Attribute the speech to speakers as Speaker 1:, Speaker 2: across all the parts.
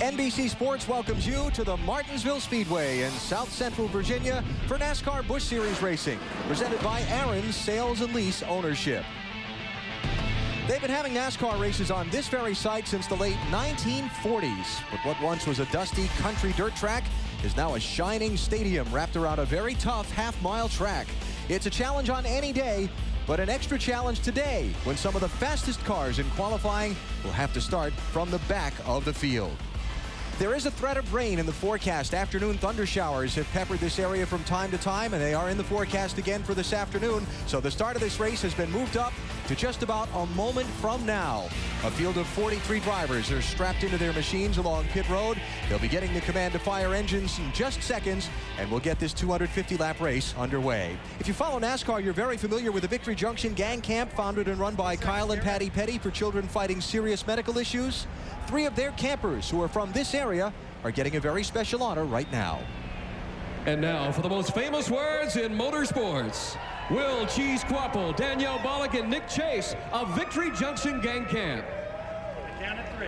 Speaker 1: NBC Sports welcomes you to the Martinsville Speedway in South Central Virginia for NASCAR Busch Series racing, presented by Aaron's Sales and Lease Ownership. They've been having NASCAR races on this very site since the late 1940s, but what once was a dusty country dirt track is now a shining stadium wrapped around a very tough half-mile track. It's a challenge on any day, but an extra challenge today when some of the fastest cars in qualifying will have to start from the back of the field. There is a threat of rain in the forecast. Afternoon thunder showers have peppered this area from time to time, and they are in the forecast again for this afternoon. So the start of this race has been moved up to just about a moment from now. A field of 43 drivers are strapped into their machines along pit road. They'll be getting the command to fire engines in just seconds, and we'll get this 250-lap race underway. If you follow NASCAR, you're very familiar with the Victory Junction Gang Camp, founded and run by Kyle and Patty Petty for children fighting serious medical issues. 3 of their campers who are from this area are getting a very special honor right now.
Speaker 2: And now for the most famous words in motorsports. Will Cheese Quapple, Danielle Bollock, and Nick Chase of Victory Junction Gang Camp.
Speaker 3: Count at 3.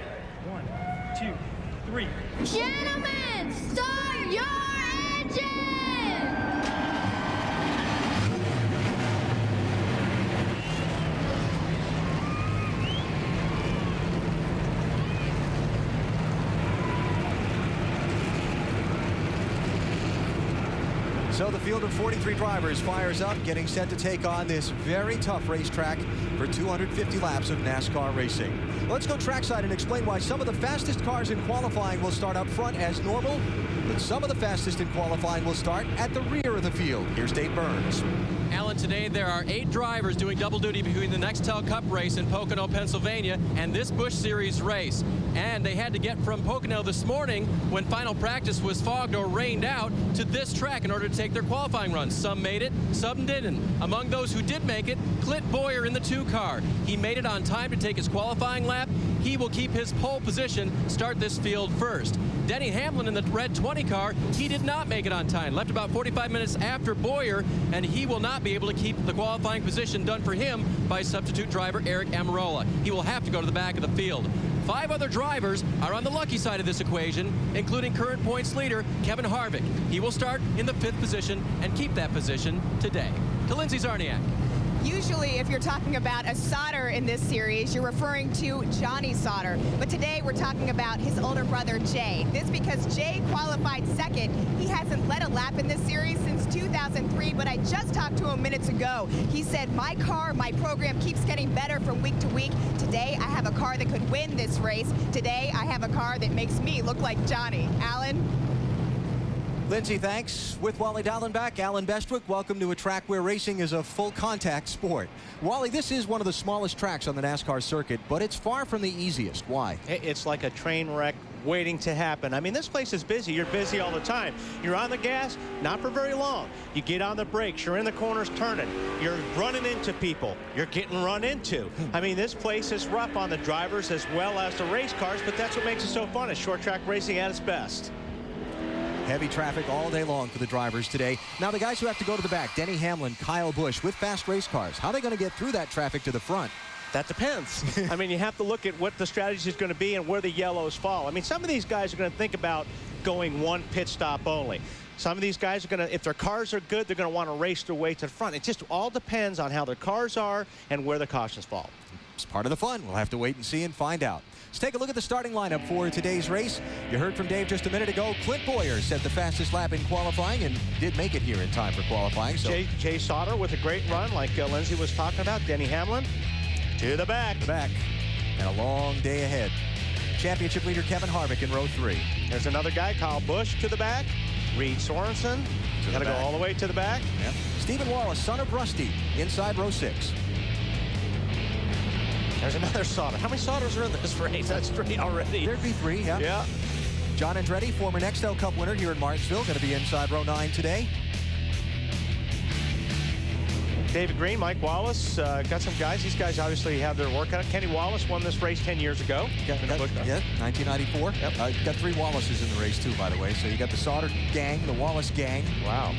Speaker 3: 1, 2, 3.
Speaker 4: Gentlemen, start your engine!
Speaker 1: So the field of 43 drivers fires up, getting set to take on this very tough racetrack for 250 laps of NASCAR racing. Let's go trackside and explain why some of the fastest cars in qualifying will start up front as normal, but some of the fastest in qualifying will start at the rear of the field. Here's Dave Burns.
Speaker 5: Alan, today there are 8 drivers doing double duty between the Nextel Cup race in Pocono, Pennsylvania, and this Busch Series race. And they had to get from Pocono this morning, when final practice was fogged or rained out, to this track in order to take their qualifying runs. Some made it, some didn't. Among those who did make it, Clint Boyer in the 2 car. He made it on time to take his qualifying lap. He will keep his pole position, start this field first. Denny Hamlin in the red 20 car, he did not make it on time. Left about 45 minutes after Boyer, and he will not be able to keep the qualifying position done for him by substitute driver Eric Amarola. He will have to go to the back of the field. 5 other drivers are on the lucky side of this equation, including current points leader Kevin Harvick. He will start in the 5th position and keep that position today. To Lindsay Czarniak.
Speaker 6: Usually, if you're talking about a Sauter in this series, you're referring to Johnny Sauter. But today, we're talking about his older brother, Jay. This because Jay qualified 2nd. He hasn't led a lap in this series since 2003, but I just talked to him minutes ago. He said, my car, my program keeps getting better from week to week. Today, I have a car that could win this race. Today, I have a car that makes me look like Johnny. Alan?
Speaker 1: Lindsay, thanks. With Wally Dallenbach, Alan Bestwick, welcome to a track where racing is a full contact sport. Wally, this is one of the smallest tracks on the NASCAR circuit, but it's far from the easiest. Why?
Speaker 7: It's like a train wreck waiting to happen. I mean, this place is busy. You're busy all the time. You're on the gas, not for very long. You get on the brakes. You're in the corners turning. You're running into people. You're getting run into. I mean, this place is rough on the drivers as well as the race cars, but that's what makes it so fun. It's short track racing at its best.
Speaker 1: Heavy traffic all day long for the drivers today. Now the guys who have to go to the back, Denny Hamlin, Kyle Busch, with fast race cars. How are they going to get through that traffic to the front?
Speaker 7: That depends. I mean, you have to look at what the strategy is going to be and where the yellows fall. I mean, some of these guys are going to think about going 1 pit stop only. Some of these guys are going to, if their cars are good, they're going to want to race their way to the front. It just all depends on how their cars are and where the cautions fall.
Speaker 1: It's part of the fun. We'll have to wait and see and find out. Let's take a look at the starting lineup for today's race. You heard from Dave just a minute ago. Clint Boyer set the fastest lap in qualifying and did make it here in time for qualifying. So
Speaker 7: Jay Sauter with a great run like Lindsay was talking about. Denny Hamlin to the back.
Speaker 1: And a long day ahead. Championship leader Kevin Harvick in row 3.
Speaker 7: There's another guy, Kyle Busch, to the back. Reed Sorensen, got to go all the way to the back.
Speaker 1: Yep. Stephen Wallace, son of Rusty, inside row 6.
Speaker 7: There's another Sauter. How many Sauters are in this race? That's 3 already.
Speaker 1: There'd be 3, yeah.
Speaker 7: Yeah.
Speaker 1: John Andretti, former Nextel Cup winner here in Martinsville, going to be inside row 9 today.
Speaker 7: David Green, Mike Wallace, got some guys. These guys obviously have their work out. Kenny Wallace won this race 10 years ago.
Speaker 1: Yeah, 1994.
Speaker 7: Yep.
Speaker 1: Got 3 Wallaces in the race, too, by the way. So you got the Sauter gang, the Wallace gang.
Speaker 7: Wow.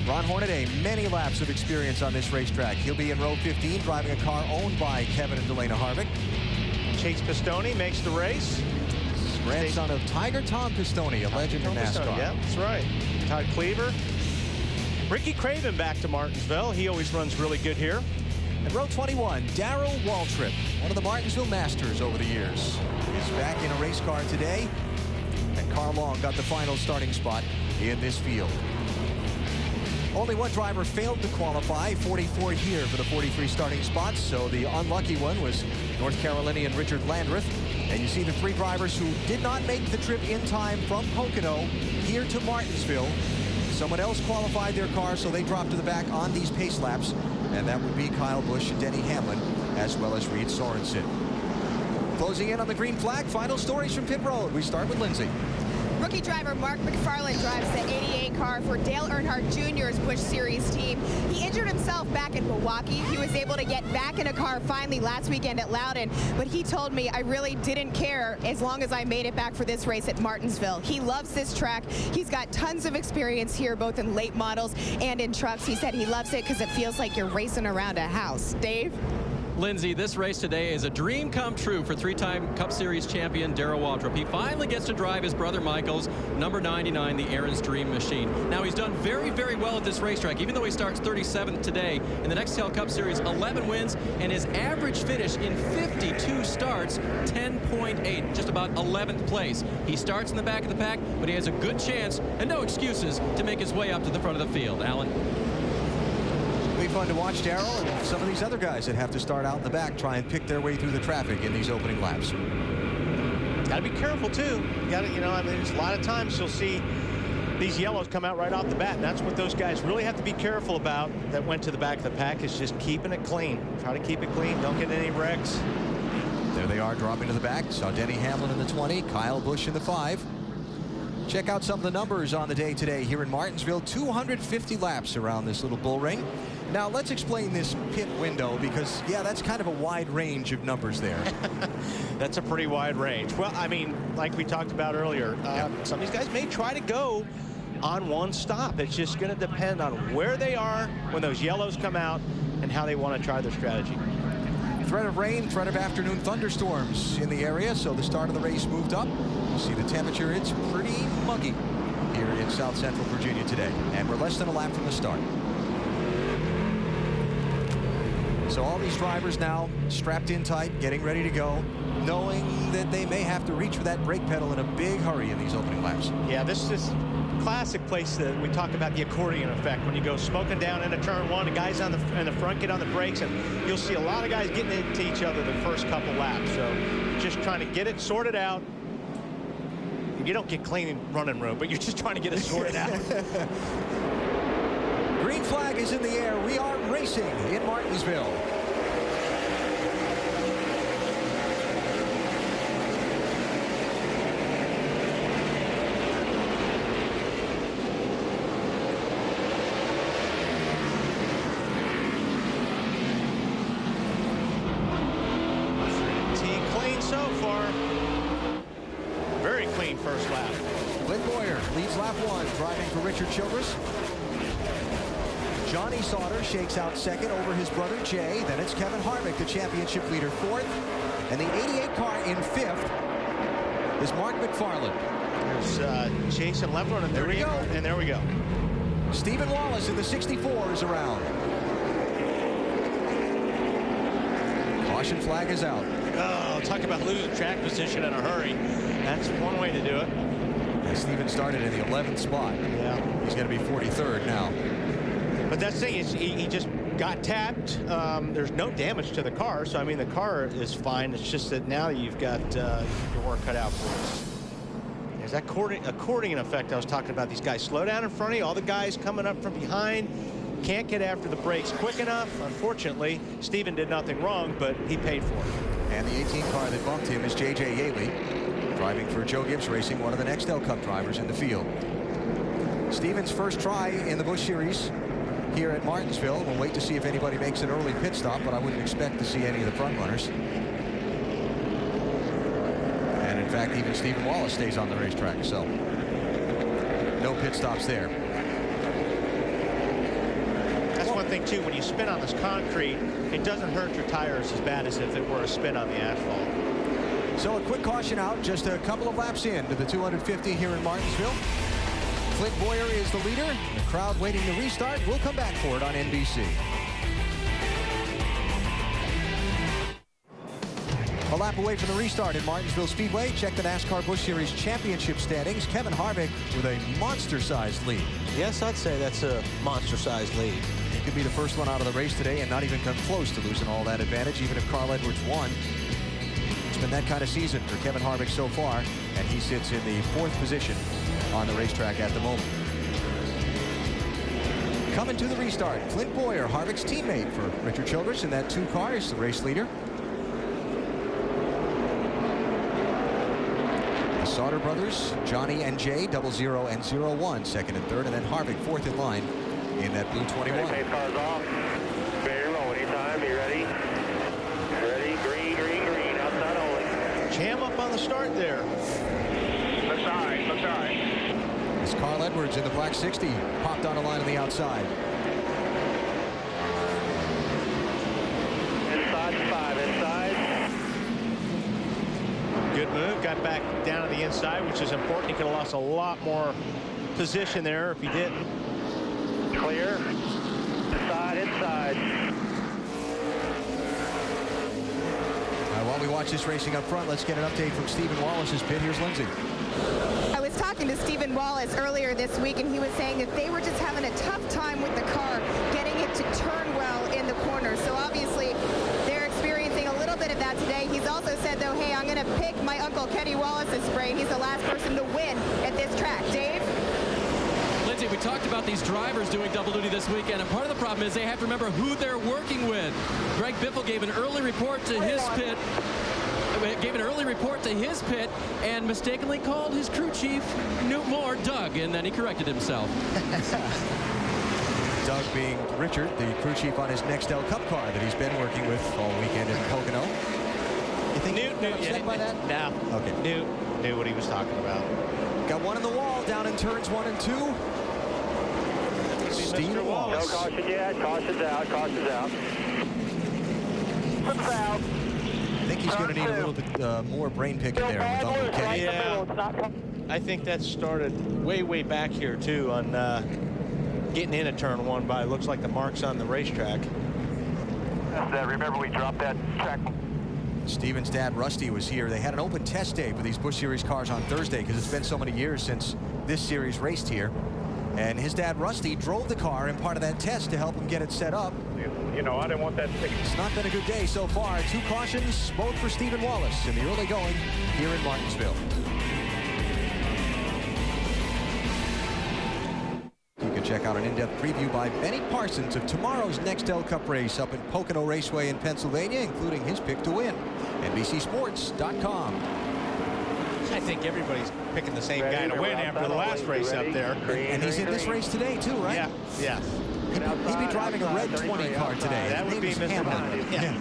Speaker 1: Ron Hornaday, many laps of experience on this racetrack. He'll be in row 15, driving a car owned by Kevin and Delana Harvick.
Speaker 7: Chase Pistone makes the race.
Speaker 1: grandson of Tiger Tom Pistone, a legend in NASCAR.
Speaker 7: Yeah, that's right. Todd Cleaver. Ricky Craven back to Martinsville. He always runs really good here.
Speaker 1: And row 21, Darrell Waltrip, one of the Martinsville Masters over the years, is back in a race car today. And Carl Long got the final starting spot in this field. Only one driver failed to qualify, 44 here for the 43 starting spots. So the unlucky one was North Carolinian Richard Landreth. And you see the 3 drivers who did not make the trip in time from Pocono here to Martinsville. Someone else qualified their car, so they dropped to the back on these pace laps. And that would be Kyle Busch and Denny Hamlin, as well as Reed Sorensen. Closing in on the green flag, final stories from pit road. We start with Lindsay.
Speaker 6: Rookie driver Mark McFarland drives the 88 car for Dale Earnhardt Jr.'s Busch Series team. He injured himself back in Milwaukee. He was able to get back in a car finally last weekend at Loudon, but he told me, I really didn't care as long as I made it back for this race at Martinsville. He loves this track. He's got tons of experience here, both in late models and in trucks. He said he loves it because it feels like you're racing around a house. Dave?
Speaker 5: Lindsay, this race today is a dream come true for 3-time Cup Series champion Darrell Waltrip. He finally gets to drive his brother Michael's number 99, the Aaron's Dream Machine. Now, he's done very, very well at this racetrack, even though he starts 37th today. In the Nextel Cup Series, 11 wins, and his average finish in 52 starts, 10.8, just about 11th place. He starts in the back of the pack, but he has a good chance, and no excuses, to make his way up to the front of the field. Alan?
Speaker 1: It'll be fun to watch Darrell and some of these other guys that have to start out in the back, try and pick their way through the traffic in these opening laps.
Speaker 7: Got to be careful too. You got to, I mean, there's a lot of times you'll see these yellows come out right off the bat, and that's what those guys really have to be careful about. That went to the back of the pack is just keeping it clean. Try to keep it clean. Don't get any wrecks.
Speaker 1: There they are dropping to the back. Saw Denny Hamlin in the 20, Kyle Busch in the 5. Check out some of the numbers on the day today here in Martinsville. 250 laps around this little bull ring. Now let's explain this pit window, because yeah, that's kind of a wide range of numbers there.
Speaker 7: That's a pretty wide range. Well, I mean, like we talked about earlier, some of these guys may try to go on one stop. It's just going to depend on where they are when those yellows come out and how they want to try their strategy.
Speaker 1: Threat of rain, threat of afternoon thunderstorms in the area, so the start of the race moved up. You see the temperature, it's pretty muggy here in South Central Virginia today, and we're less than a lap from the start. So all these drivers now strapped in tight, getting ready to go, knowing that they may have to reach for that brake pedal in a big hurry in these opening laps.
Speaker 7: Yeah, this is classic place that we talk about the accordion effect. When you go smoking down into turn 1, the guys in the front get on the brakes, and you'll see a lot of guys getting into each other the first couple laps. So just trying to get it sorted out. You don't get clean running room, but you're just trying to get it sorted out.
Speaker 1: Green flag is in the air. We are racing in Martinsville.
Speaker 7: Team clean so far. Very clean first lap.
Speaker 1: Glenn Boyer leads lap 1, driving for Richard Childress. Johnny Sauter shakes out second over his brother Jay. Then it's Kevin Harvick, the championship leader, 4th. And the 88 car in 5th is Mark McFarland.
Speaker 7: There's Jason Leffler on the 38, and there we go.
Speaker 1: Stephen Wallace in the 64 is around. Caution flag is out.
Speaker 7: Oh, talk about losing track position in a hurry. That's one way to do it.
Speaker 1: And Stephen started in the 11th spot.
Speaker 7: Yeah.
Speaker 1: He's going to be 43rd now.
Speaker 7: But that's the thing is he just got tapped. There's no damage to the car, so I mean the car is fine. It's just that now you've got your work cut out for us. There's that accordion effect I was talking about. These guys slow down in front of you. All the guys coming up from behind can't get after the brakes quick enough. Unfortunately, Stephen did nothing wrong, but he paid for it.
Speaker 1: And the 18 car that bumped him is J.J. Yaley, driving for Joe Gibbs Racing, one of the Nextel Cup drivers in the field. Stephen's first try in the Busch Series here at Martinsville. We'll wait to see if anybody makes an early pit stop, but I wouldn't expect to see any of the front runners. And in fact, even Stephen Wallace stays on the racetrack, so no pit stops there.
Speaker 7: That's one thing too, when you spin on this concrete, it doesn't hurt your tires as bad as if it were a spin on the asphalt.
Speaker 1: So a quick caution out, just a couple of laps in to the 250 here in Martinsville. Clint Boyer is the leader. The crowd waiting to restart. We'll come back for it on NBC. A lap away from the restart at Martinsville Speedway. Check the NASCAR Busch Series Championship standings. Kevin Harvick with a monster-sized lead.
Speaker 7: Yes, I'd say that's a monster-sized lead.
Speaker 1: He could be the first one out of the race today and not even come close to losing all that advantage, even if Carl Edwards won. It's been that kind of season for Kevin Harvick so far, and he sits in the 4th position on the racetrack at the moment. Coming to the restart, Clint Boyer, Harvick's teammate for Richard Childress in that 2 car, is the race leader. Sauter brothers, Johnny and Jay, 00 and 01, second and third, and then Harvick 4th in line in that blue 21.
Speaker 8: Okay, cars off. Ready to roll anytime. You ready? Ready? Green, green, green. Outside only.
Speaker 7: Jam up on the start there.
Speaker 8: Looks all right. Looks all right.
Speaker 1: As Carl Edwards in the black 60 popped on a line on the outside.
Speaker 8: Inside 5. Inside.
Speaker 7: Good move. Got back down to the inside, which is important. He could have lost a lot more position there if he didn't.
Speaker 8: Clear. Inside, inside.
Speaker 1: While we watch this racing up front, let's get an update from Stephen Wallace's pit. Here's Lindsay.
Speaker 6: I was talking to Stephen Wallace earlier this week, and he was saying that they were just having a tough time with the car, getting it to turn well in the corners. So obviously, they're experiencing a little bit of that today. He's also said, though, hey, I'm going to pick my uncle Kenny Wallace's spray. He's the last person to win at this track. Dave?
Speaker 5: Lindsay, we talked about these drivers doing double duty this weekend, and part of the problem is they have to remember who they're working with. Greg Biffle gave an early report to his pit. And mistakenly called his crew chief, Newt Moore, Doug, and then he corrected himself.
Speaker 1: Doug being Richard, the crew chief on his Nextel Cup car that he's been working with all weekend in Pocono. You think Newt got upset by that?
Speaker 7: No.
Speaker 1: Okay.
Speaker 7: Newt knew what he was talking about.
Speaker 1: Got one in the wall down in turns 1 and 2. Steve Wallace.
Speaker 8: No caution yet. Caution's out. Caution's out. Slips out.
Speaker 1: I think he's going to need a little bit more brain picking there with Uncle Kenny.
Speaker 7: Yeah. I think that started way back here, too, on getting in a turn 1 by, looks like the marks on the racetrack.
Speaker 8: Remember, we dropped that track.
Speaker 1: Steven's dad, Rusty, was here. They had an open test day for these Busch Series cars on Thursday because it's been so many years since this series raced here. And his dad, Rusty, drove the car in part of that test to help him get it set up.
Speaker 8: You know, I didn't want that stick.
Speaker 1: It's not been a good day so far. 2 cautions, both for Stephen Wallace in the early going here in Martinsville. You can check out an in-depth preview by Benny Parsons of tomorrow's Nextel Cup race up in Pocono Raceway in Pennsylvania, including his pick to win. NBCSports.com.
Speaker 7: I think everybody's picking the same guy to win after the last race up there.
Speaker 1: And he's in this race today, too, right?
Speaker 7: Yeah.
Speaker 1: He'd be driving a red 20 car today.
Speaker 7: That would be Mr.
Speaker 1: Hamlin.
Speaker 7: Yeah.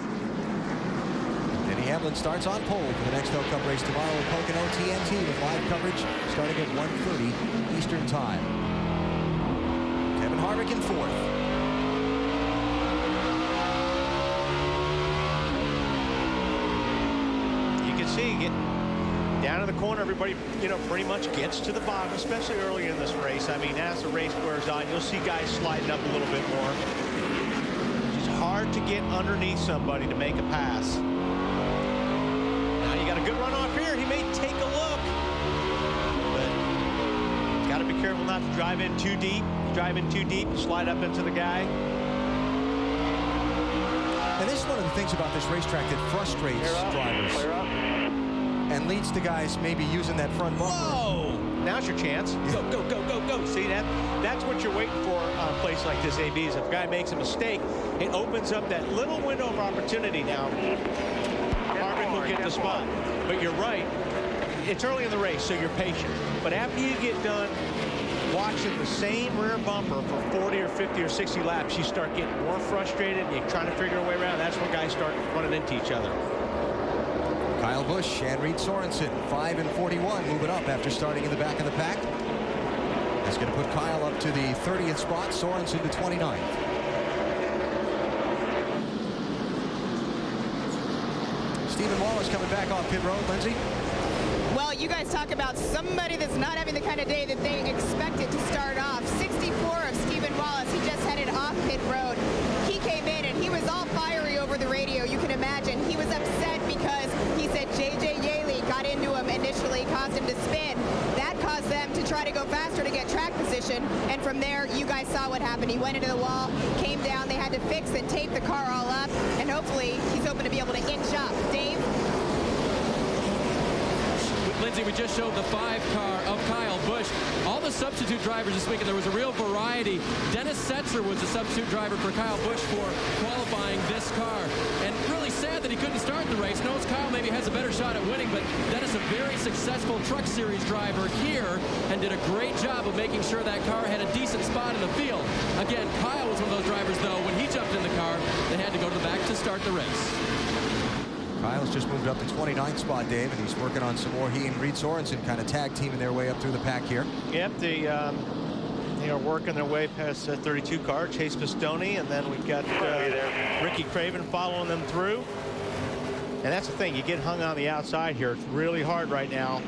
Speaker 1: Denny Hamlin starts on pole for the Nextel Cup race tomorrow at Pocono TNT with live coverage starting at 1:30 Eastern Time. Kevin Harvick in 4th.
Speaker 7: You can see getting down in the corner, everybody, pretty much gets to the bottom, especially early in this race. I mean, as the race wears on, you'll see guys sliding up a little bit more. It's hard to get underneath somebody to make a pass. Now you got a good run off here. He may take a look, but got to be careful not to drive in too deep. You drive in too deep, you slide up into the guy.
Speaker 1: And this is one of the things about this racetrack that frustrates drivers.
Speaker 8: Clear up.
Speaker 1: And leads to guys maybe using that front bumper.
Speaker 7: Whoa! Now's your chance. Go, go, go, go, go. See that? That's what you're waiting for on a place like this, AB, is if a guy makes a mistake, it opens up that little window of opportunity now. Harvick will get the spot. But you're right. It's early in the race, so you're patient. But after you get done watching the same rear bumper for 40 or 50 or 60 laps, you start getting more frustrated and you're trying to figure a way around. That's when guys start running into each other.
Speaker 1: Kyle Busch and Reed Sorensen, 5 and 41, moving up after starting in the back of the pack. That's going to put Kyle up to the 30th spot, Sorensen to 29th. Stephen Wallace coming back off pit road. Lindsay?
Speaker 6: Well, you guys talk about somebody that's not having the kind of day that they expected to start off. 64 of Stephen Wallace. He just headed off pit road. He came in and he was all fiery over the radio. You can imagine. He was upset because he said J.J. Yaley got into him initially, caused him to spin. That caused them to try to go faster to get track position. And from there, you guys saw what happened. He went into the wall, came down. They had to fix and tape the car all up. And hopefully, he's hoping to be able to inch up. Dave?
Speaker 5: Lindsay, we just showed the 5-car of Kyle Busch. All the substitute drivers this weekend, there was a real variety. Dennis Setzer was the substitute driver for Kyle Busch for qualifying this car. And really sad that he couldn't start the race. Knows Kyle maybe has a better shot at winning, but Dennis, a very successful Truck Series driver here, and did a great job of making sure that car had a decent spot in the field. Again, Kyle was one of those drivers, though, when he jumped in the car, they had to go to the back to start the race.
Speaker 1: Kyle's just moved up to 29th spot, Dave, and he's working on some more. He and Reed Sorensen kind of tag teaming their way up through the pack here.
Speaker 7: Yep, they are working their way past the 32 car, Chase Pistone, and then we've got Ricky Craven following them through. And that's the thing, you get hung on the outside here. It's really hard right now.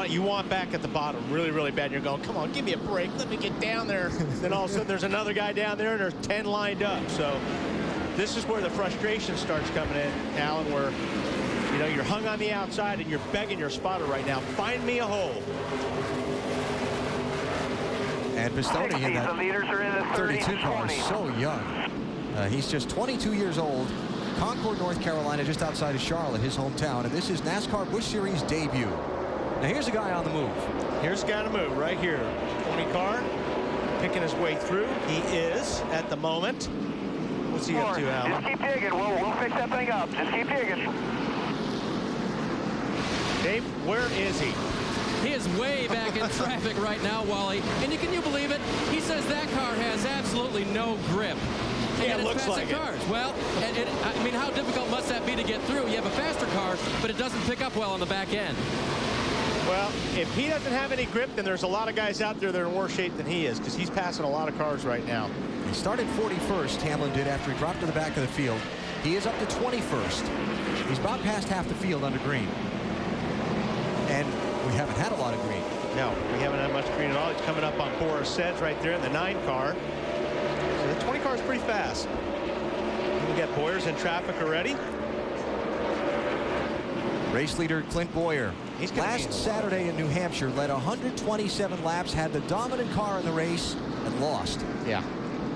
Speaker 7: You want back at the bottom really, really bad. You're going, come on, give me a break. Let me get down there. Then all of a sudden there's another guy down there, and there's 10 lined up. So this is where the frustration starts coming in, Alan, where you're hung on the outside and you're begging your spotter right now, find me a hole.
Speaker 1: And Pistone in that 32 car is so young. He's just 22 years old. Concord, North Carolina, just outside of Charlotte, his hometown. And this is NASCAR Busch Series debut. Now here's a guy on the move.
Speaker 7: Here's a guy on the move right here. 20 car, picking his way through. He is at the moment. What's he up to, Alan?
Speaker 8: Just keep digging. We'll fix that thing up. Just keep digging.
Speaker 7: Dave, where is he?
Speaker 5: He is way back in traffic right now, Wally. And can you believe it? He says that car has absolutely no grip.
Speaker 7: Yeah, it looks like
Speaker 5: cars. Well, I mean, how difficult must that be to get through? You have a faster car, but it doesn't pick up well on the back end.
Speaker 7: Well, if he doesn't have any grip, then there's a lot of guys out there that are in worse shape than he is, because he's passing a lot of cars right now.
Speaker 1: He started 41st, Hamlin did, after he dropped to the back of the field. He is up to 21st. He's about past half the field under green. And we haven't had a lot of green.
Speaker 7: No, we haven't had much green at all. He's coming up on Boris Sedge right there in the 9 car. So the 20 car is pretty fast. We get Boyers in traffic already.
Speaker 1: Race leader Clint Boyer.
Speaker 7: He's
Speaker 1: last Saturday in New Hampshire, led 127 laps, had the dominant car in the race, and lost.
Speaker 7: Yeah,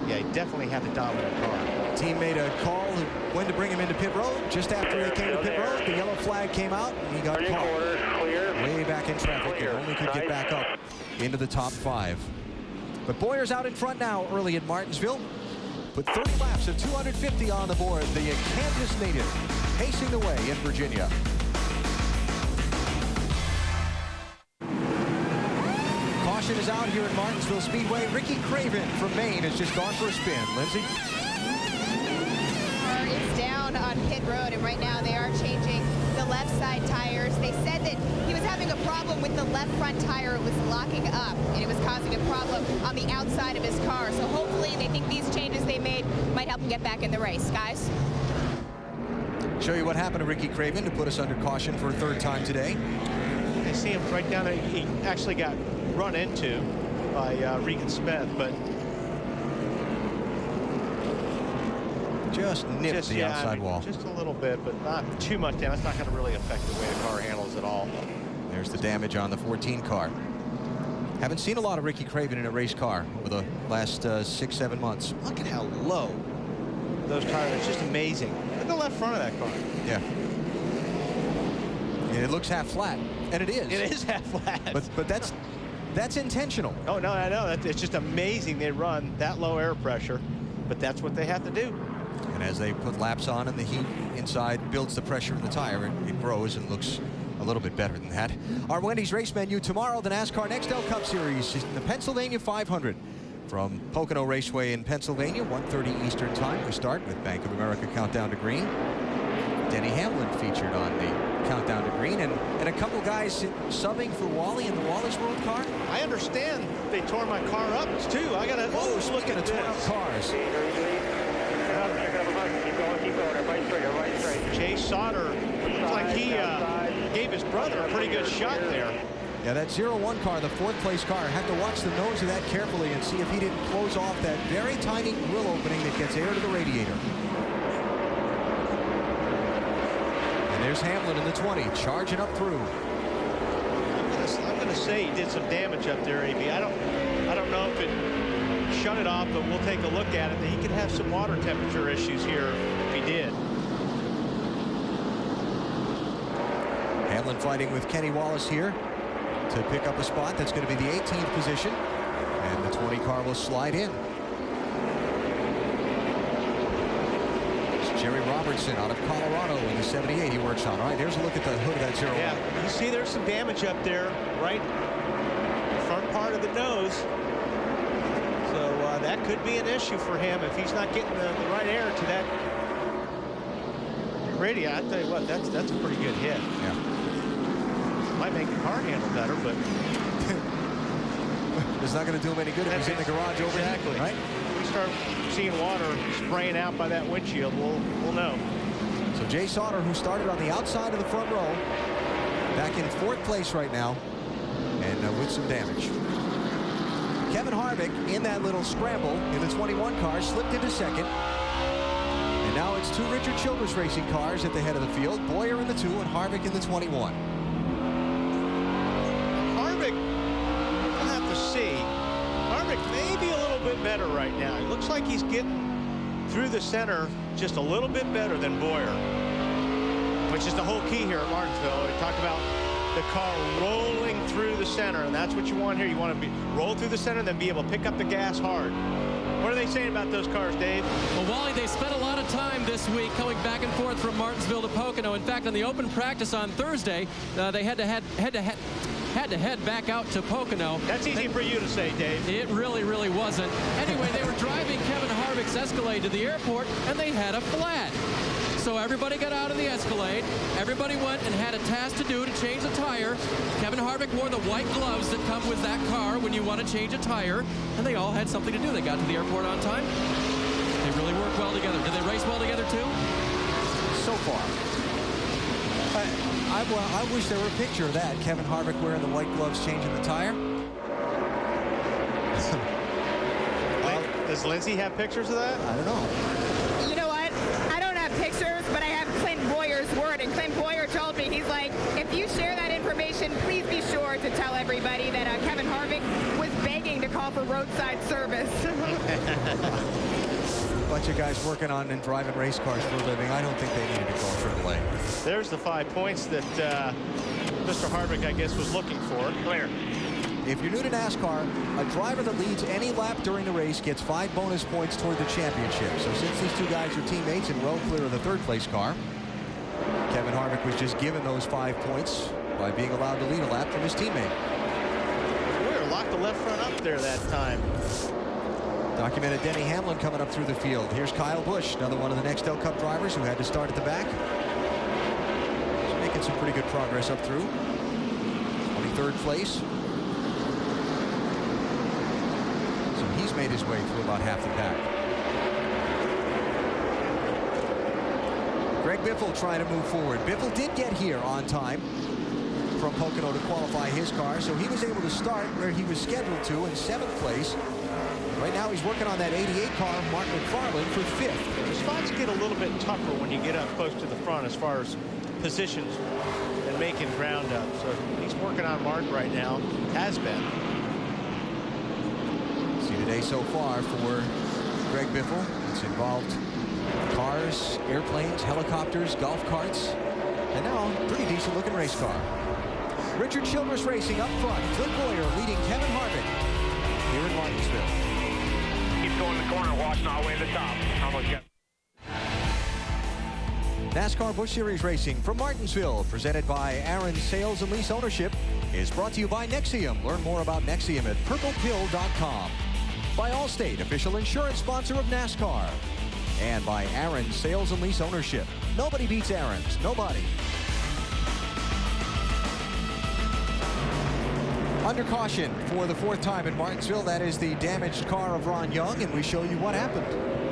Speaker 7: he definitely had the dominant car.
Speaker 1: Team made a call when to bring him into pit road. Just after they came to pit road, the yellow flag came out, and he got caught way back in traffic and only could get back up into the top 5. But Boyer's out in front now early at Martinsville. Put 30 laps of 250 on the board. The Kansas native pacing the way in Virginia. Caution is out here at Martinsville Speedway. Ricky Craven from Maine has just gone for a spin. Lindsay?
Speaker 6: Car is down on pit road, and right now they are changing the left side tires. They said that he was having a problem with the left front tire. It was locking up, and it was causing a problem on the outside of his car. So hopefully they think these changes they made might help him get back in the race. Guys?
Speaker 1: Show you what happened to Ricky Craven to put us under caution for a 3rd time today.
Speaker 7: I see him right down there. He actually got run into by Regan Smith, but
Speaker 1: just nipped the outside wall.
Speaker 7: Just a little bit, but not too much down. It's not going to really affect the way the car handles at all.
Speaker 1: There's the damage on the 14 car. Haven't seen a lot of Ricky Craven in a race car over the last 6-7 months.
Speaker 7: Look at how low those tires. It's just amazing. Look at the left front of that car.
Speaker 1: Yeah. And it looks half flat, and it is.
Speaker 7: It is half flat.
Speaker 1: But that's intentional.
Speaker 7: Oh no, I know. It's just amazing they run that low air pressure, but that's what they have to do.
Speaker 1: And as they put laps on and the heat inside builds the pressure in the tire, it grows and looks a little bit better than that. Our Wendy's race menu tomorrow, the NASCAR Nextel Cup Series in the Pennsylvania 500 from Pocono Raceway in Pennsylvania, 1:30 Eastern Time. We start with Bank of America Countdown to Green. Denny Hamlin featured on the Countdown to Green, and a couple guys subbing for Wally in the Wally's World car.
Speaker 7: I understand they tore my car up too. I gotta
Speaker 1: look at the torn up cars.
Speaker 8: Keep going, everybody straight, everybody straight.
Speaker 7: Chase Sauter like he gave his brother a pretty good shot there.
Speaker 1: Yeah, that 0-1 car, the fourth place car, have to watch the nose of that carefully and see if he didn't close off that very tiny grill opening that gets air to the radiator. And there's Hamlin in the 20, charging up through.
Speaker 7: I'm going to say he did some damage up there, AB. I don't know if it shut it off, but we'll take a look at it. He could have some water temperature issues here if he did.
Speaker 1: Hamlin fighting with Kenny Wallace here to pick up a spot. That's going to be the 18th position. And the 20 car will slide in. It's Jerry Robertson out of Colorado in the 78 he works on. All right, here's a look at the hood of that 0-1.
Speaker 7: Yeah, you see there's some damage up there, right? Front part of the nose. So that could be an issue for him if he's not getting the right air to that radio. I tell you what, that's a pretty good hit.
Speaker 1: Yeah.
Speaker 7: Might make the car handle better, but
Speaker 1: it's not going to do him any good if he's in the garage over.
Speaker 7: Exactly.
Speaker 1: Right?
Speaker 7: If we start seeing water spraying out by that windshield, we'll know.
Speaker 1: So Jay Sauter, who started on the outside of the front row, back in fourth place right now, and with some damage. Kevin Harvick in that little scramble in the 21 car slipped into second. And now it's two Richard Childress Racing cars at the head of the field. Boyer in the 2 and Harvick in the 21.
Speaker 7: Harvick, we'll have to see. Harvick may be a little bit better right now. It looks like he's getting through the center just a little bit better than Boyer, which is the whole key here at Martinsville. We talked about the car rolling through the center, and that's what you want here. You want to roll through the center and then be able to pick up the gas hard. What are they saying about those cars, Dave?
Speaker 5: Well, Wally, they spent a lot of time this week coming back and forth from Martinsville to Pocono. In fact, on the open practice on Thursday, they had to head back out to Pocono.
Speaker 7: That's easy for you to say, Dave.
Speaker 5: It really, really wasn't. Anyway, they were driving Kevin Harvick's Escalade to the airport, and they had a flat. So everybody got out of the Escalade. Everybody went and had a task to do to change the tire. Kevin Harvick wore the white gloves that come with that car when you want to change a tire, and they all had something to do. They got to the airport on time. They really worked well together. Did they race well together, too?
Speaker 1: So far. I wish there were a picture of that. Kevin Harvick wearing the white gloves, changing the tire.
Speaker 7: Does Lindsay have pictures of that?
Speaker 1: I don't know.
Speaker 6: You know what? I don't have pictures, but I have Clint Boyer's word. And Clint Boyer told me, he's like, if you share that information, please be sure to tell everybody that Kevin Harvick was begging to call for roadside service.
Speaker 1: A bunch of guys working on and driving race cars for a living. I don't think they needed to call AAA.
Speaker 7: There's the 5 points that Mr. Harvick, I guess, was looking for. Clear.
Speaker 1: If you're new to NASCAR, a driver that leads any lap during the race gets 5 bonus points toward the championship. So since these two guys are teammates and well clear of the third place car, Kevin Harvick was just given those 5 points by being allowed to lead a lap from his teammate.
Speaker 7: Boyer locked the left front up there that time.
Speaker 1: Documented Denny Hamlin coming up through the field. Here's Kyle Busch, another one of the Nextel Cup drivers who had to start at the back. He's making some pretty good progress up through. 23rd place. So he's made his way through about half the pack. Greg Biffle trying to move forward. Biffle did get here on time from Pocono to qualify his car, so he was able to start where he was scheduled to in 7th place. Right now he's working on that 88 car, Mark McFarland, for 5th.
Speaker 7: The spots get a little bit tougher when you get up close to the front as far as positions and making ground up. So he's working on Mark right now, has been.
Speaker 1: See the day so far for Greg Biffle. It's involved cars, airplanes, helicopters, golf carts, and now a pretty decent looking race car. Richard Childress Racing up front. Clint Boyer leading Kevin Harvick here in Martinsville.
Speaker 8: Keep going to the corner, watching our way to the top. Almost got.
Speaker 1: NASCAR Busch Series Racing from Martinsville, presented by Aaron Sales and Lease Ownership, is brought to you by Nexium. Learn more about Nexium at purplepill.com. By Allstate, official insurance sponsor of NASCAR. And by Aaron Sales and Lease Ownership. Nobody beats Aaron's. Nobody. Under caution for the 4th time in Martinsville. That is the damaged car of Ron Young, and we show you what happened.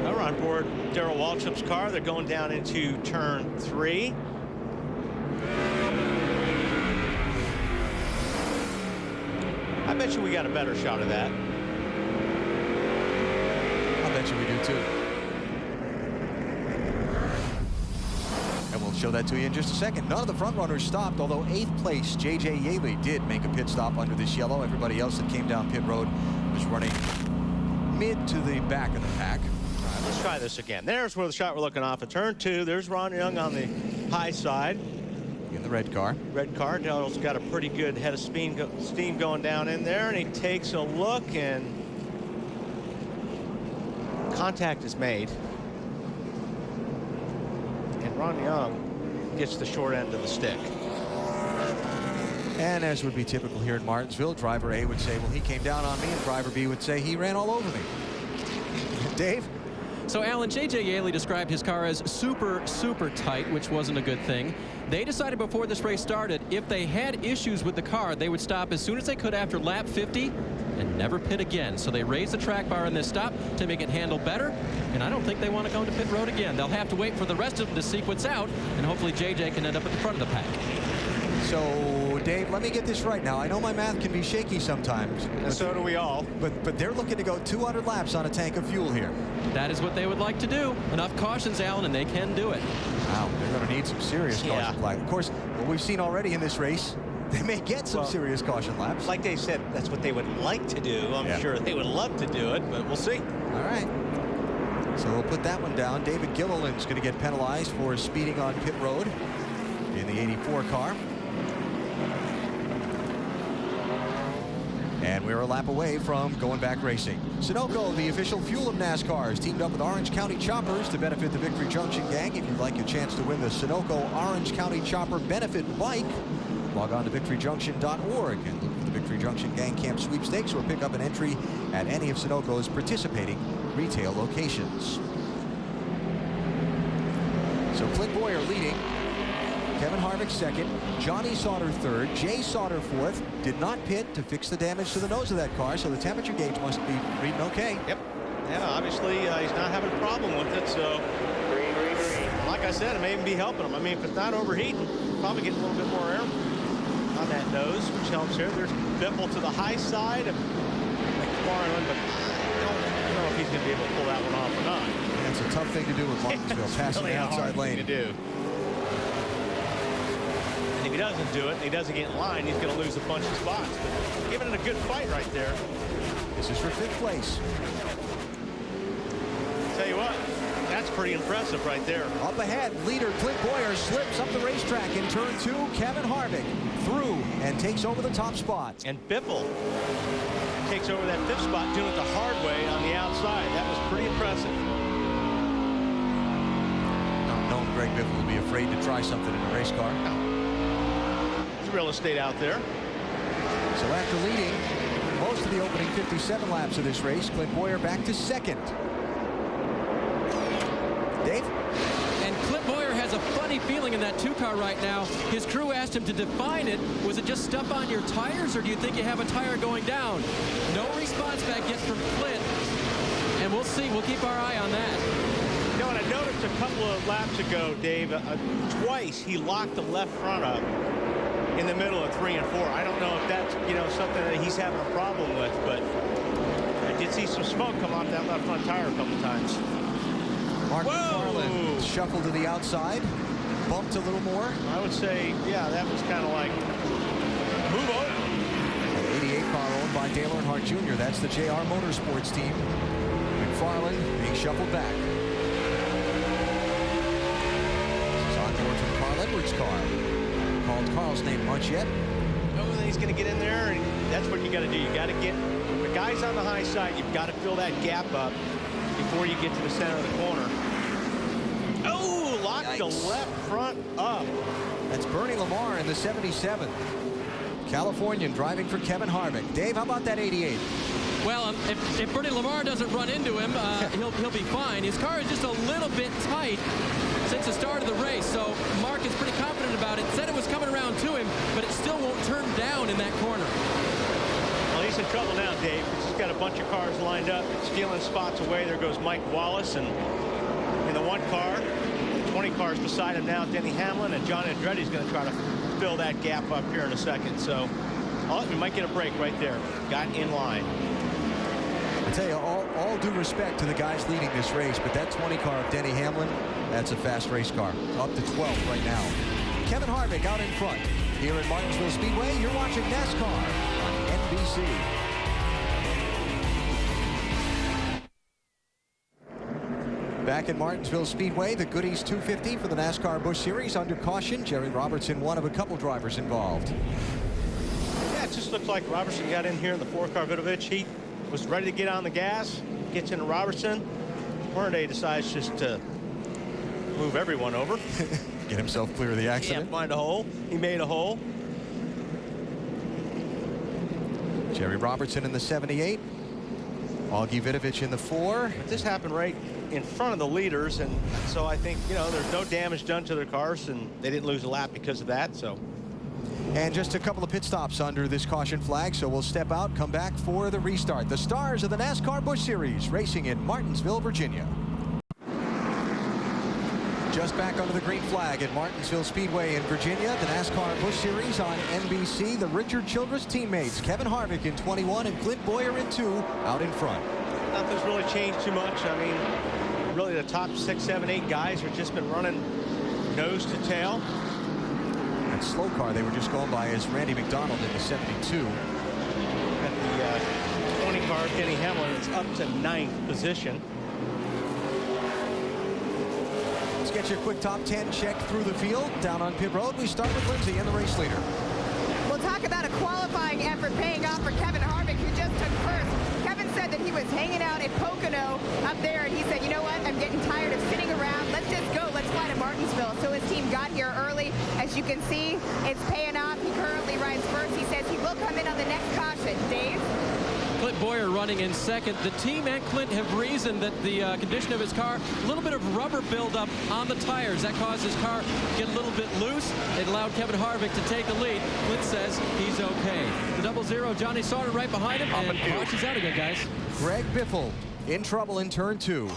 Speaker 7: Now we're on board Darrell Waltrip's car. They're going down into turn 3. I bet you we got a better shot of that.
Speaker 1: I bet you we do too. And we'll show that to you in just a second. None of the front runners stopped, although 8th place J.J. Yaley did make a pit stop under this yellow. Everybody else that came down pit road was running mid to the back of the pack.
Speaker 7: All right, let's try this again. There's where the shot we're looking off at turn 2. There's Ron Young on the high side.
Speaker 1: In the red car.
Speaker 7: Red car. Dell's got a pretty good head of steam going down in there, and he takes a look, and contact is made. And Ron Young gets the short end of the stick.
Speaker 1: And as would be typical here in Martinsville, driver A would say, well, he came down on me, and driver B would say he ran all over me. Dave?
Speaker 5: So, Alan, J.J. Yaley described his car as super, super tight, which wasn't a good thing. They decided before this race started, if they had issues with the car, they would stop as soon as they could after lap 50 and never pit again. So they raised the track bar in this stop to make it handle better, and I don't think they want to go into pit road again. They'll have to wait for the rest of them to sequence out, and hopefully J.J. can end up at the front of the pack.
Speaker 1: So, Dave, let me get this right now. I know my math can be shaky sometimes.
Speaker 7: And so do we all.
Speaker 1: But they're looking to go 200 laps on a tank of fuel here.
Speaker 5: That is what they would like to do. Enough cautions, Alan, and they can do it.
Speaker 1: Wow, they're going to need some serious caution flag. Of course, what we've seen already in this race, they may get some serious caution laps.
Speaker 7: Like Dave said, that's what they would like to do. I'm sure they would love to do it, but we'll see.
Speaker 1: All right. So we'll put that one down. David Gilliland's going to get penalized for speeding on pit road in the 84 car. And we're a lap away from going back racing. Sunoco, the official fuel of NASCAR, has teamed up with Orange County Choppers to benefit the Victory Junction gang. If you'd like a chance to win the Sunoco Orange County Chopper benefit bike, log on to victoryjunction.org and look for the Victory Junction Gang Camp Sweepstakes or pick up an entry at any of Sunoco's participating retail locations. So Clint Boyer leading. Kevin Harvick second, Johnny Sauter third, Jay Sauter fourth. Did not pit to fix the damage to the nose of that car, so the temperature gauge must be reading okay.
Speaker 7: Yep. Yeah, obviously he's not having a problem with it, so
Speaker 8: Green, green, green.
Speaker 7: like I said, it may even be helping him. I mean, if it's not overheating, probably getting a little bit more air on that nose, which helps here. There's Biffle to the high side of McFarland, but I don't know if he's going to be able to pull that one off or not.
Speaker 1: That's a tough thing to do with Martinsville, passing
Speaker 7: really
Speaker 1: the outside lane.
Speaker 7: To do. And if he doesn't do it, and he doesn't get in line, he's going to lose a bunch of spots. But giving it a good fight right there.
Speaker 1: This is for 5th place.
Speaker 7: Tell you what, that's pretty impressive right there.
Speaker 1: Up ahead, leader Clint Boyer slips up the racetrack in turn 2. Kevin Harvick through and takes over the top spot.
Speaker 7: And Biffle takes over that 5th spot, doing it the hard way on the outside. That was pretty impressive.
Speaker 1: Not known Greg Biffle will be afraid to try something in a race car.
Speaker 7: There's real estate out there.
Speaker 1: So after leading most of the opening 57 laps of this race, Clint Boyer back to 2nd. Dave?
Speaker 5: And Clint Boyer has a funny feeling in that 2 car right now. His crew asked him to define it. Was it just stuff on your tires, or do you think you have a tire going down? No response back yet from Clint. And we'll see. We'll keep our eye on that.
Speaker 7: You know, and I noticed a couple of laps ago, Dave, twice he locked the left front up in the middle of 3 and 4. I don't know if that's, you know, something that he's having a problem with, but I did see some smoke come off that left front tire a couple times.
Speaker 1: Mark McFarland shuffled to the outside, bumped a little more.
Speaker 7: I would say, yeah, that was kind of like, move over.
Speaker 1: An 88 car owned by Dale Earnhardt Jr. That's the JR Motorsports team. McFarland being shuffled back. This is on board from Carl Edwards' car. Called Carl's name much yet.
Speaker 7: No, he's going to get in there, and that's what you got to do. You got to get the guys on the high side. You've got to fill that gap up before you get to the center of the corner. Oh, locked the left front up.
Speaker 1: That's Bernie Lamar in the 77. Californian driving for Kevin Harvick. Dave, how about that 88?
Speaker 5: Well, if Bernie Lamar doesn't run into him, he'll be fine. His car is just a little bit tight since the start of the race, so Mark is pretty confident about it. Said it was coming around to him, but it still won't turn down in that corner.
Speaker 7: Well, he's in trouble now, Dave. He's got a bunch of cars lined up, stealing spots away. There goes Mike Wallace, and in the 1 car, 20 cars beside him now, Denny Hamlin, and John Andretti's going to try to fill that gap up here in a second. So Oh, we might get a break right there. Got in line.
Speaker 1: I tell you, all due respect to the guys leading this race, but that 20 car of Denny Hamlin, that's a fast race car. Up to 12th right now. Kevin Harvick out in front. Here at Martinsville Speedway, you're watching NASCAR on NBC. Back at Martinsville Speedway, the Goody's 250 for the NASCAR Busch Series under caution. Jerry Robertson, one of a couple drivers involved.
Speaker 7: Yeah, it just looked like Robertson got in here in the 4-car Vidovich. He was ready to get on the gas, gets into Robertson. Hornaday decides just to move everyone over.
Speaker 1: Get himself clear of the accident.
Speaker 7: Can't find a hole. He made a hole.
Speaker 1: Jerry Robertson in the 78. Augie Vidovich in the 4.
Speaker 7: But this happened right in front of the leaders, and so I think, you know, there's no damage done to their cars, and they didn't lose a lap because of that. So.
Speaker 1: And just a couple of pit stops under this caution flag, so we'll step out, come back for the restart. The stars of the NASCAR Busch Series racing in Martinsville, Virginia. Just back under the green flag at Martinsville Speedway in Virginia, the NASCAR Busch Series on NBC. The Richard Childress teammates, Kevin Harvick in 21 and Clint Boyer in 2, out in front.
Speaker 7: Nothing's really changed too much. I mean, really the top 6, 7, 8 guys have just been running nose to tail.
Speaker 1: That slow car they were just going by is Randy McDonald in the 72.
Speaker 7: At the 20 car, Denny Hamlin is up to 9th position.
Speaker 1: Let's get you a quick top 10 check through the field. Down on pit road, we start with Lindsay and the race leader.
Speaker 6: We'll talk about a qualifying effort paying off for Kevin Harvick, who just took first. Kevin said that he was hanging out at Pocono up there, and he said, you know what, I'm getting tired of sitting around. Let's just go. Let's fly to Martinsville. So his team got here early. As you can see, it's paying off. He currently rides first. He says he will come in on the next caution. Dave?
Speaker 5: Clint Boyer running in second. The team and Clint have reasoned that the condition of his car, a little bit of rubber buildup on the tires. That caused his car to get a little bit loose. It allowed Kevin Harvick to take the lead. Clint says he's okay. The 00, Johnny Sauter right behind him, and Bosch is out again, guys.
Speaker 1: Greg Biffle in trouble in turn 2.